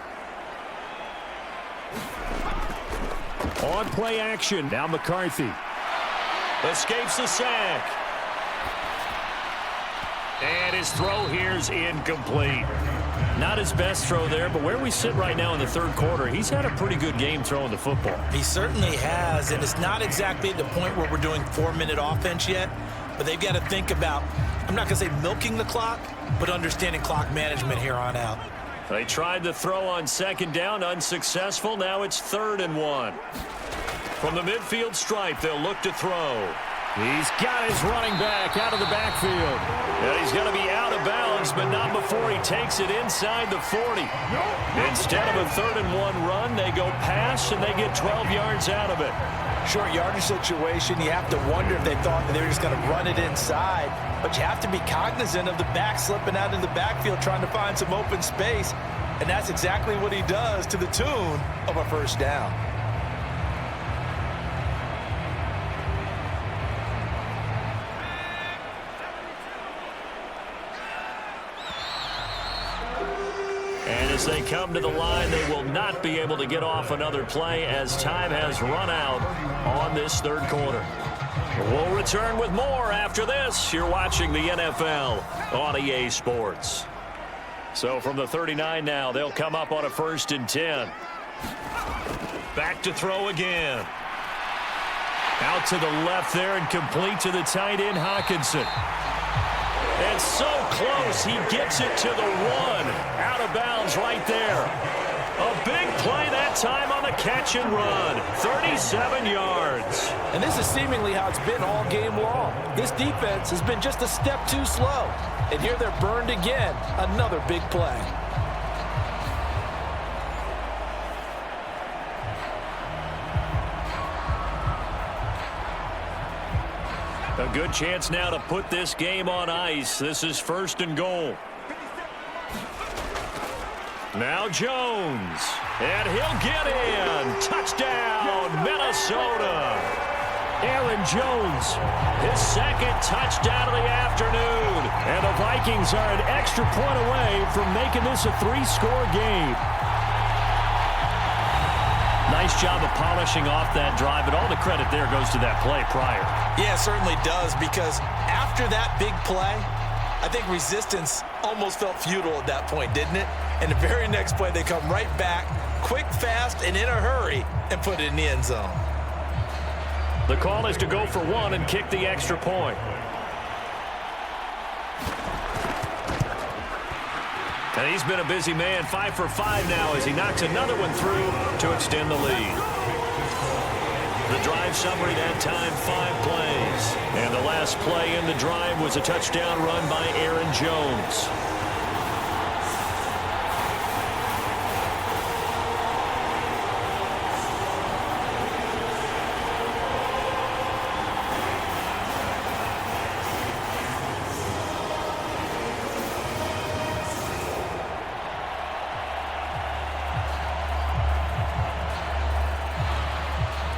On play action. Now McCarthy. Escapes the sack. And his throw here is incomplete. Not his best throw there, but where we sit right now in the 3rd quarter, he's had a pretty good game throwing the football. He certainly has, and it's not exactly at the point where we're doing 4-minute offense yet, but they've got to think about, I'm not going to say milking the clock, but understanding clock management here on out. They tried the throw on 2nd down, unsuccessful. Now it's 3rd and 1. From the midfield stripe, they'll look to throw. He's got his running back out of the backfield. And he's going to be out of bounds, but not before he takes it inside the 40. Instead of a 3rd and 1 run, they go pass, and they get 12 yards out of it. Short yardage situation, you have to wonder if they thought they were just going to run it inside. But you have to be cognizant of the back slipping out in the backfield trying to find some open space. And that's exactly what he does to the tune of a 1st down. And as they come to the line. They will not be able to get off another play as time has run out on this third quarter. We'll return with more after this. You're watching the NFL on EA Sports. So from the 39 now, they'll come up on a 1st and 10. Back to throw again. Out to the left there and complete to the tight end, Hawkinson. And so close, he gets it to the 1. Out of bounds right there. A big play that time on the catch and run. 37 yards. And this is seemingly how it's been all game long. This defense has been just a step too slow. And here they're burned again. Another big play. A good chance now to put this game on ice. This is 1st and goal. Now Jones. And he'll get in. Touchdown, Minnesota. Aaron Jones, his 2nd touchdown of the afternoon. And the Vikings are an extra point away from making this a 3-score game. Nice job of polishing off that drive, but all the credit there goes to that play prior. Yeah, it certainly does, because after that big play, I think resistance almost felt futile at that point, didn't it? And the very next play, they come right back, quick, fast, and in a hurry, and put it in the end zone. The call is to go for 1 and kick the extra point. And he's been a busy man, 5 for 5 now as he knocks another one through to extend the lead. The drive summary that time, 5 plays. And the last play in the drive was a touchdown run by Aaron Jones.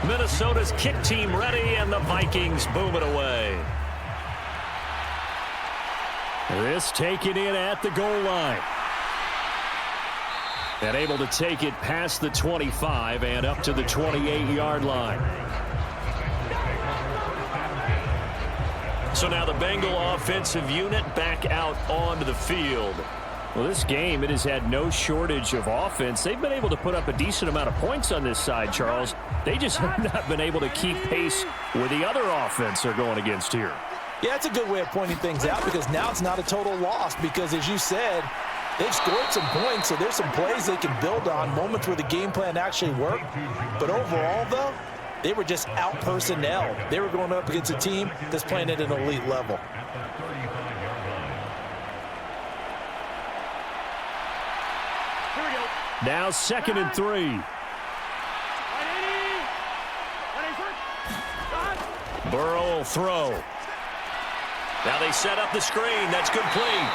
Minnesota's kick team ready, and the Vikings boom it away. This taken in at the goal line. And able to take it past the 25 and up to the 28-yard line. So now the Bengal offensive unit back out onto the field. Well, this game, it has had no shortage of offense. They've been able to put up a decent amount of points on this side, Charles. They just have not been able to keep pace with the other offense they're going against here. Yeah, it's a good way of pointing things out, because now it's not a total loss, because as you said, they've scored some points, so there's some plays they can build on, moments where the game plan actually worked. But overall, though, they were just out-personnel. They were going up against a team that's playing at an elite level. Now 2nd and 3. Burrow will throw. Now they set up the screen. That's complete.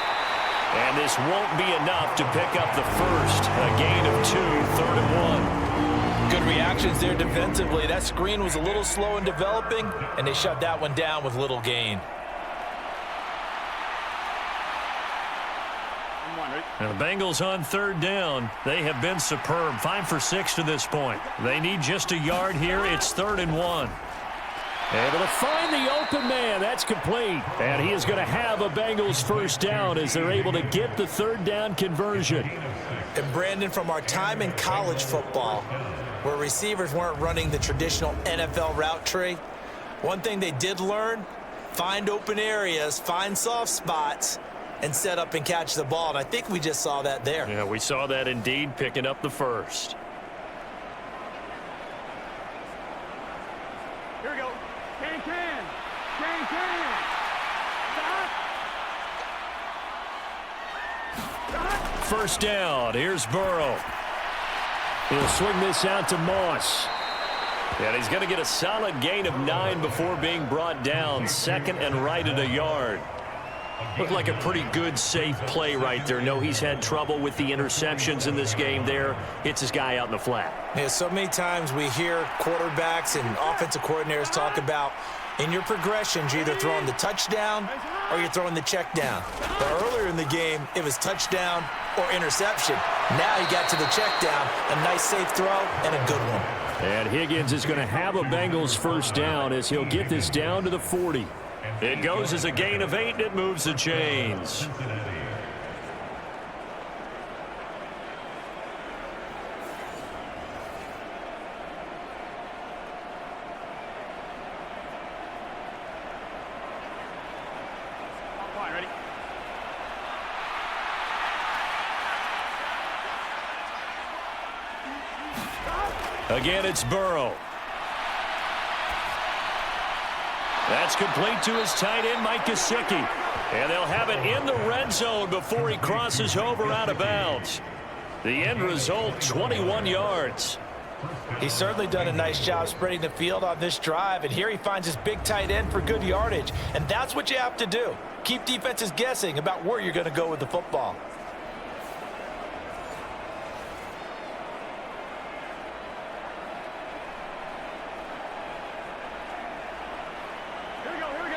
And this won't be enough to pick up the first. A gain of 2, 3rd and 1. Good reactions there defensively. That screen was a little slow in developing, and they shut that one down with little gain. And the Bengals on 3rd down. They have been superb. 5 for 6 to this point. They need just a yard here. It's 3rd and 1. Able to find the open man. That's complete. And he is going to have a Bengals first down as they're able to get the 3rd down conversion. And Brandon, from our time in college football, where receivers weren't running the traditional NFL route tree, one thing they did learn, find open areas, find soft spots, and set up and catch the ball. And I think we just saw that there. Yeah, we saw that indeed, picking up the first. Here we go. Can. Stop. First down. Here's Burrow. He'll swing this out to Moss. And he's going to get a solid gain of 9 before being brought down. 2nd and right at a yard. Looked like a pretty good, safe play right there. No, he's had trouble with the interceptions in this game there. Hits his guy out in the flat. Yeah, so many times we hear quarterbacks and offensive coordinators talk about in your progressions, you're either throwing the touchdown or you're throwing the check down. But earlier in the game, it was touchdown or interception. Now he got to the check down. A nice safe throw and a good one. And Higgins is going to have a Bengals first down as he'll get this down to the 40. It goes as a gain of 8, and it moves the chains. Ready? Again, it's Burrow. That's complete to his tight end, Mike Gesicki. And they'll have it in the red zone before he crosses over out of bounds. The end result, 21 yards. He's certainly done a nice job spreading the field on this drive, and here he finds his big tight end for good yardage. And that's what you have to do. Keep defenses guessing about where you're going to go with the football.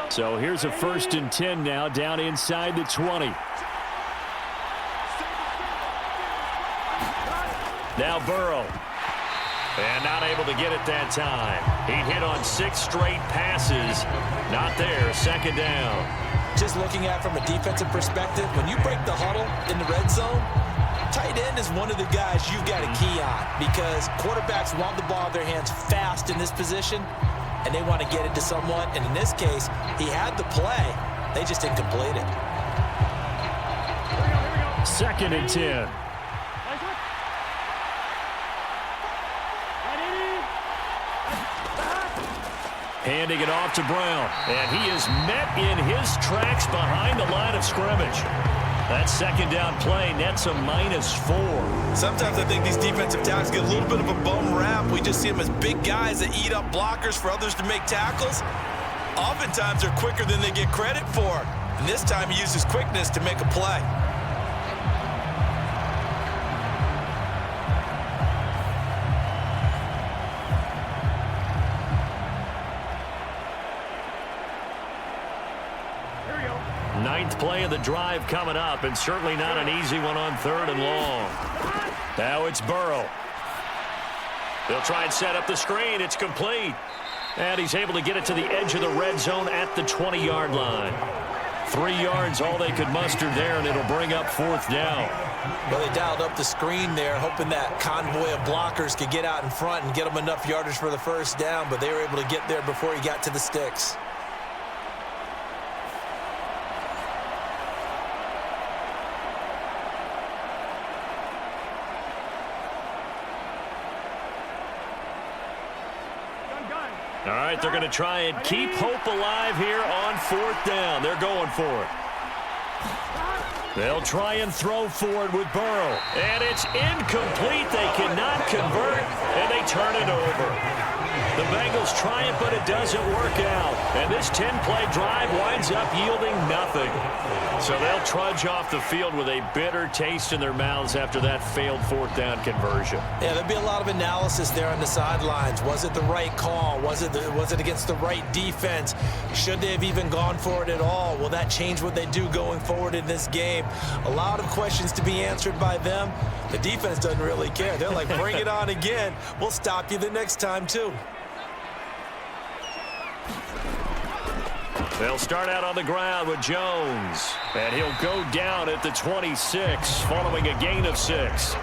So here's a 1st and 10 now, down inside the 20. Now Burrow. And not able to get it that time. He hit on 6 straight passes. Not there, 2nd down. Just looking at it from a defensive perspective, when you break the huddle in the red zone, tight end is one of the guys you've got to key on because quarterbacks want the ball in their hands fast in this position, and they want to get it to someone. And in this case, he had the play. They just didn't complete it. 2nd and 10. Handing it off to Brown. And he is met in his tracks behind the line of scrimmage. That 2nd down play nets a -4. Sometimes I think these defensive tackles get a little bit of a bum rap. We just see them as big guys that eat up blockers for others to make tackles. Oftentimes they're quicker than they get credit for. And this time he used his quickness to make a play. Ninth play of the drive coming up, and certainly not an easy one on 3rd and long. Now it's Burrow. They'll try and set up the screen. It's complete. And he's able to get it to the edge of the red zone at the 20-yard line. 3 yards, all they could muster there, and it'll bring up 4th down. Well, they dialed up the screen there, hoping that convoy of blockers could get out in front and get them enough yardage for the 1st down, but they were able to get there before he got to the sticks. All right, they're going to try and keep hope alive here on 4th down. They're going for it. They'll try and throw for it with Burrow. And it's incomplete. They cannot convert, and they turn it over. The Bengals try it, but it doesn't work out. And this 10-play drive winds up yielding nothing. So they'll trudge off the field with a bitter taste in their mouths after that failed 4th down conversion. Yeah, there'll be a lot of analysis there on the sidelines. Was it the right call? Was it against the right defense? Should they have even gone for it at all? Will that change what they do going forward in this game? A lot of questions to be answered by them. The defense doesn't really care. They're like, bring it on again. We'll stop you the next time, too. They'll start out on the ground with Jones. And he'll go down at the 26 following a gain of 6.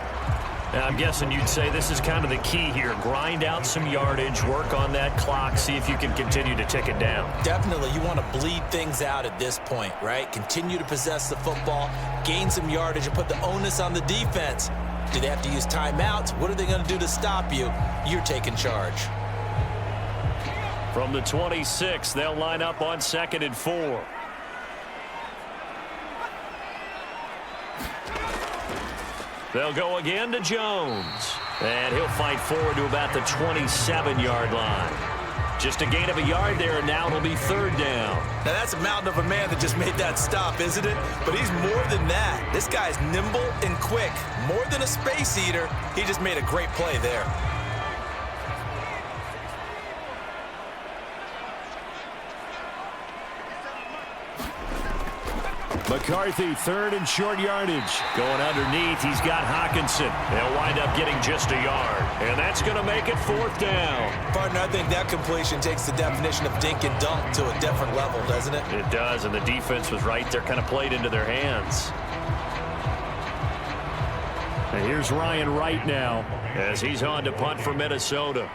Now, I'm guessing you'd say this is kind of the key here. Grind out some yardage, work on that clock, see if you can continue to tick it down. Definitely. You want to bleed things out at this point, right? Continue to possess the football, gain some yardage, and put the onus on the defense. Do they have to use timeouts? What are they going to do to stop you? You're taking charge. From the 26, they'll line up on 2nd and 4. They'll go again to Jones. And he'll fight forward to about the 27-yard line. Just a gain of a yard there, and now it'll be 3rd down. Now that's a mountain of a man that just made that stop, isn't it? But he's more than that. This guy's nimble and quick. More than a space eater, he just made a great play there. McCarthy, third and short yardage. Going underneath, he's got Hawkinson. They'll wind up getting just a yard. And that's going to make it fourth down. Partner, I think that completion takes the definition of dink and dunk to a different level, doesn't it? It does, and the defense was right there, kind of played into their hands. And here's Ryan Wright now as he's on to punt for Minnesota.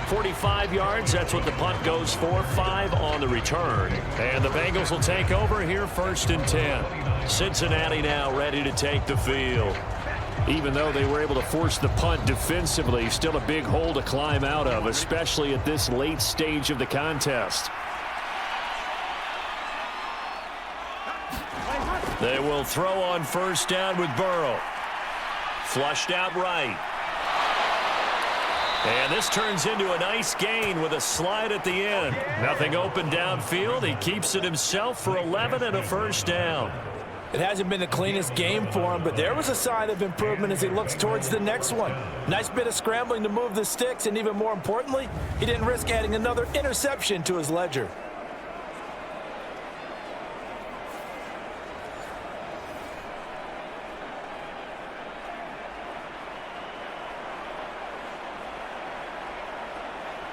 .45 yards, that's what the punt goes for. 5 on the return. And the Bengals will take over here, 1st and 10. Cincinnati now ready to take the field. Even though they were able to force the punt defensively, still a big hole to climb out of, especially at this late stage of the contest. They will throw on 1st down with Burrow. Flushed out right. And this turns into a nice gain with a slide at the end. Nothing open downfield. He keeps it himself for 11 and a 1st down. It hasn't been the cleanest game for him, but there was a sign of improvement as he looks towards the next one. Nice bit of scrambling to move the sticks, and even more importantly, he didn't risk adding another interception to his ledger.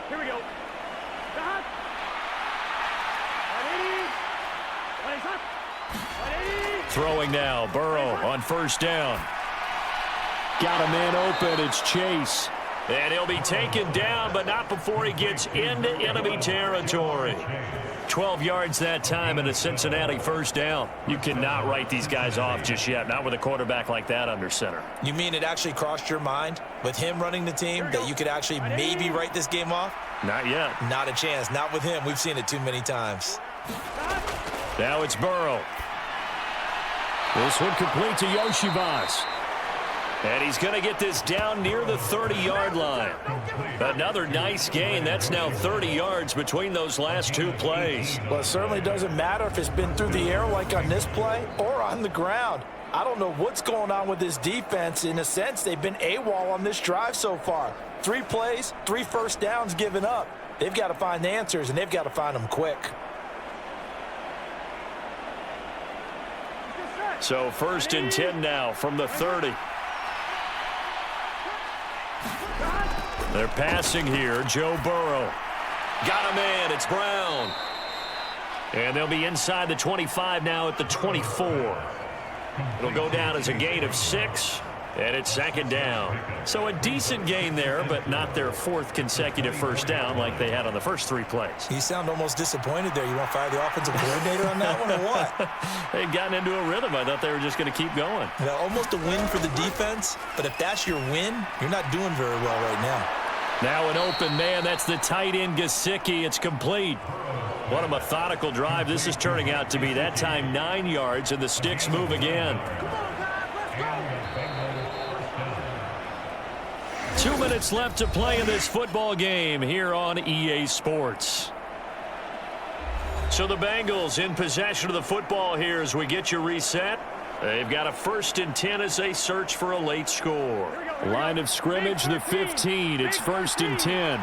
Here we go. Stop. 180. 180. Throwing now, Burrow on 1st down. Got a man open, it's Chase. And he'll be taken down, but not before he gets into enemy territory. 12 yards that time and a Cincinnati 1st down. You cannot write these guys off just yet, not with a quarterback like that under center. You mean it actually crossed your mind with him running the team that you could actually maybe write this game off? Not yet. Not a chance. Not with him. We've seen it too many times. Now it's Burrow. This one complete to Yoshivas. And he's going to get this down near the 30-yard line. Another nice gain. That's now 30 yards between those last 2 plays. Well, it certainly doesn't matter if it's been through the air like on this play or on the ground. I don't know what's going on with this defense. In a sense, they've been AWOL on this drive so far. 3 plays, 3 1st downs given up. They've got to find the answers, and they've got to find them quick. So 1st and 10 now from the 30. They're passing here. Joe Burrow. Got a man. It's Brown. And they'll be inside the 25 now at the 24. It'll go down as a gain of 6. And it's 2nd down. So a decent gain there, but not their 4th consecutive 1st down like they had on the first 3 plays. You sound almost disappointed there. You want to fire the offensive coordinator on that one or what? They'd gotten into a rhythm. I thought they were just going to keep going. Well, almost a win for the defense, but if that's your win, you're not doing very well right now. Now an open man. That's the tight end, Gesicki. It's complete. What a methodical drive this is turning out to be. That time 9 yards, and the sticks move again. 2 minutes left to play in this football game here on EA Sports. So the Bengals in possession of the football here as we get you reset. They've got a 1st and 10 as they search for a late score. Line of scrimmage, the 15. It's 1st and 10.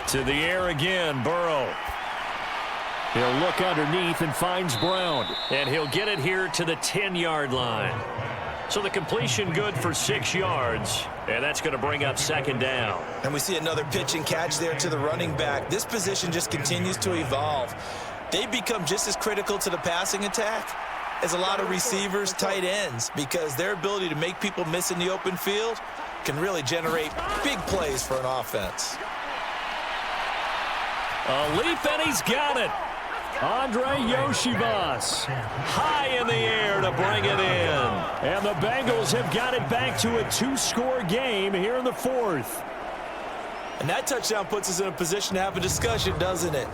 To the air again, Burrow. He'll look underneath and finds Brown. And he'll get it here to the 10-yard line. So the completion good for 6 yards, and that's going to bring up 2nd down. And we see another pitch and catch there to the running back. This position just continues to evolve. They become just as critical to the passing attack as a lot of receivers, tight ends, because their ability to make people miss in the open field can really generate big plays for an offense. A leap, and he's got it. Andre Yoshivas high in the air to bring it in. And the Bengals have got it back to a 2-score game here in the 4th. And that touchdown puts us in a position to have a discussion, doesn't it?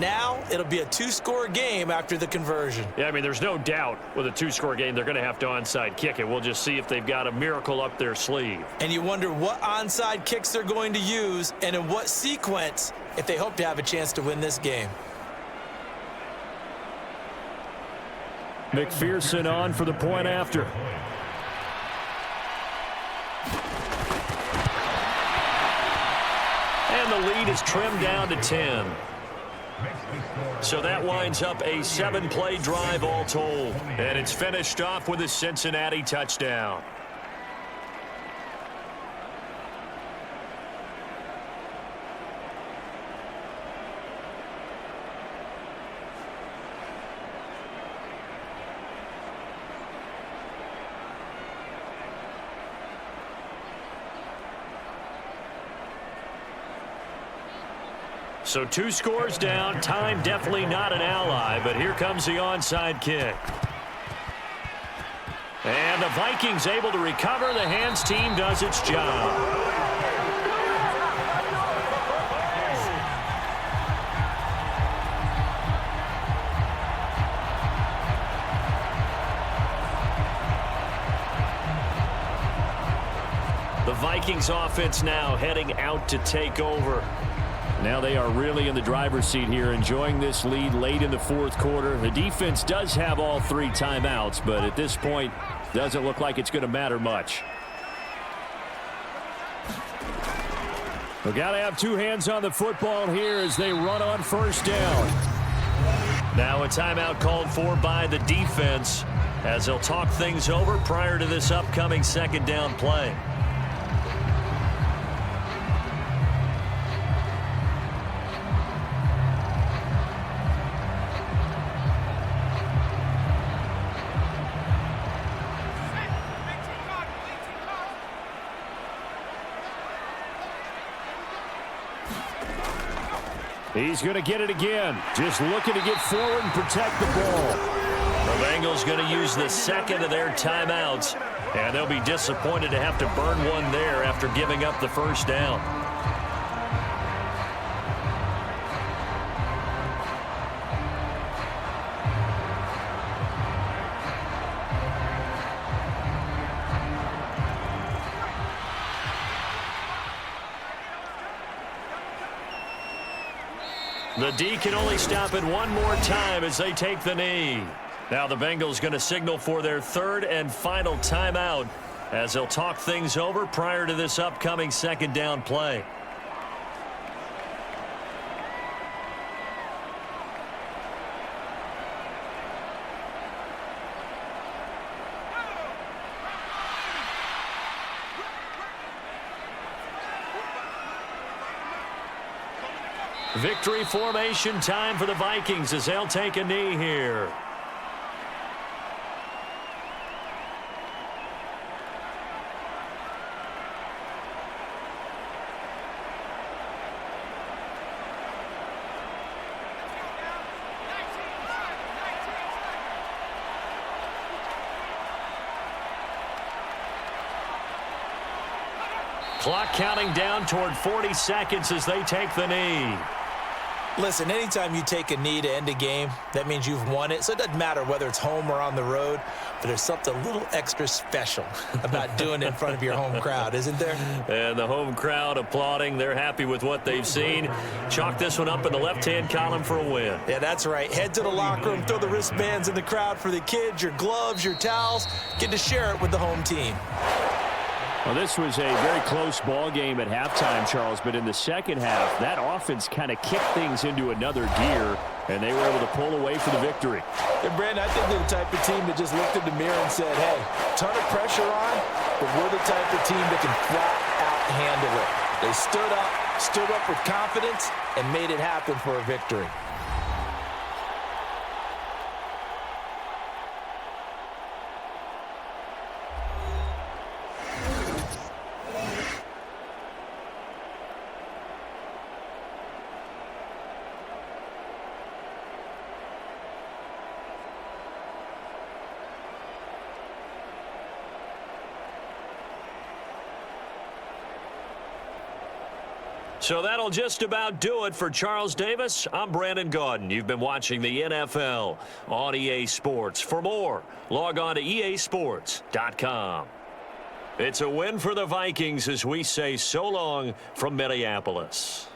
Now it'll be a 2-score game after the conversion. Yeah, I mean, there's no doubt with a 2-score game they're going to have to onside kick it. We'll just see if they've got a miracle up their sleeve. And you wonder what onside kicks they're going to use and in what sequence if they hope to have a chance to win this game. McPherson on for the point after. And the lead is trimmed down to 10. So that winds up a 7-play drive all told. And it's finished off with a Cincinnati touchdown. So 2 scores down. Time definitely not an ally, but here comes the onside kick. And the Vikings able to recover. The hands team does its job. The Vikings offense now heading out to take over. Now they are really in the driver's seat here, enjoying this lead late in the 4th quarter. The defense does have all 3 timeouts, but at this point, doesn't look like it's going to matter much. We've got to have 2 hands on the football here as they run on first down. Now a timeout called for by the defense as they'll talk things over prior to this upcoming 2nd down play. He's going to get it again. Just looking to get forward and protect the ball. The Bengals going to use the 2nd of their timeouts, and they'll be disappointed to have to burn one there after giving up the first down. The D can only stop it one more time as they take the knee. Now the Bengals going to signal for their 3rd and final timeout as they'll talk things over prior to this upcoming 2nd down play. Victory formation time for the Vikings as they'll take a knee here. Clock counting down toward 40 seconds as they take the knee. Listen, anytime you take a knee to end a game, that means you've won it. So it doesn't matter whether it's home or on the road, but there's something a little extra special about doing it in front of your home crowd, isn't there? And the home crowd applauding. They're happy with what they've seen. Chalk this one up in the left-hand column for a win. Yeah, that's right. Head to the locker room, throw the wristbands in the crowd for the kids, your gloves, your towels. Get to share it with the home team. Well, this was a very close ball game at halftime, Charles, but in the second half, that offense kind of kicked things into another gear, and they were able to pull away for the victory. And, Brandon, I think they're the type of team that just looked in the mirror and said, hey, ton of pressure on, but we're the type of team that can flat out handle it. They stood up with confidence, and made it happen for a victory. So that'll just about do it for Charles Davis. I'm Brandon Gaudin. You've been watching the NFL on EA Sports. For more, log on to easports.com. It's a win for the Vikings as we say so long from Minneapolis.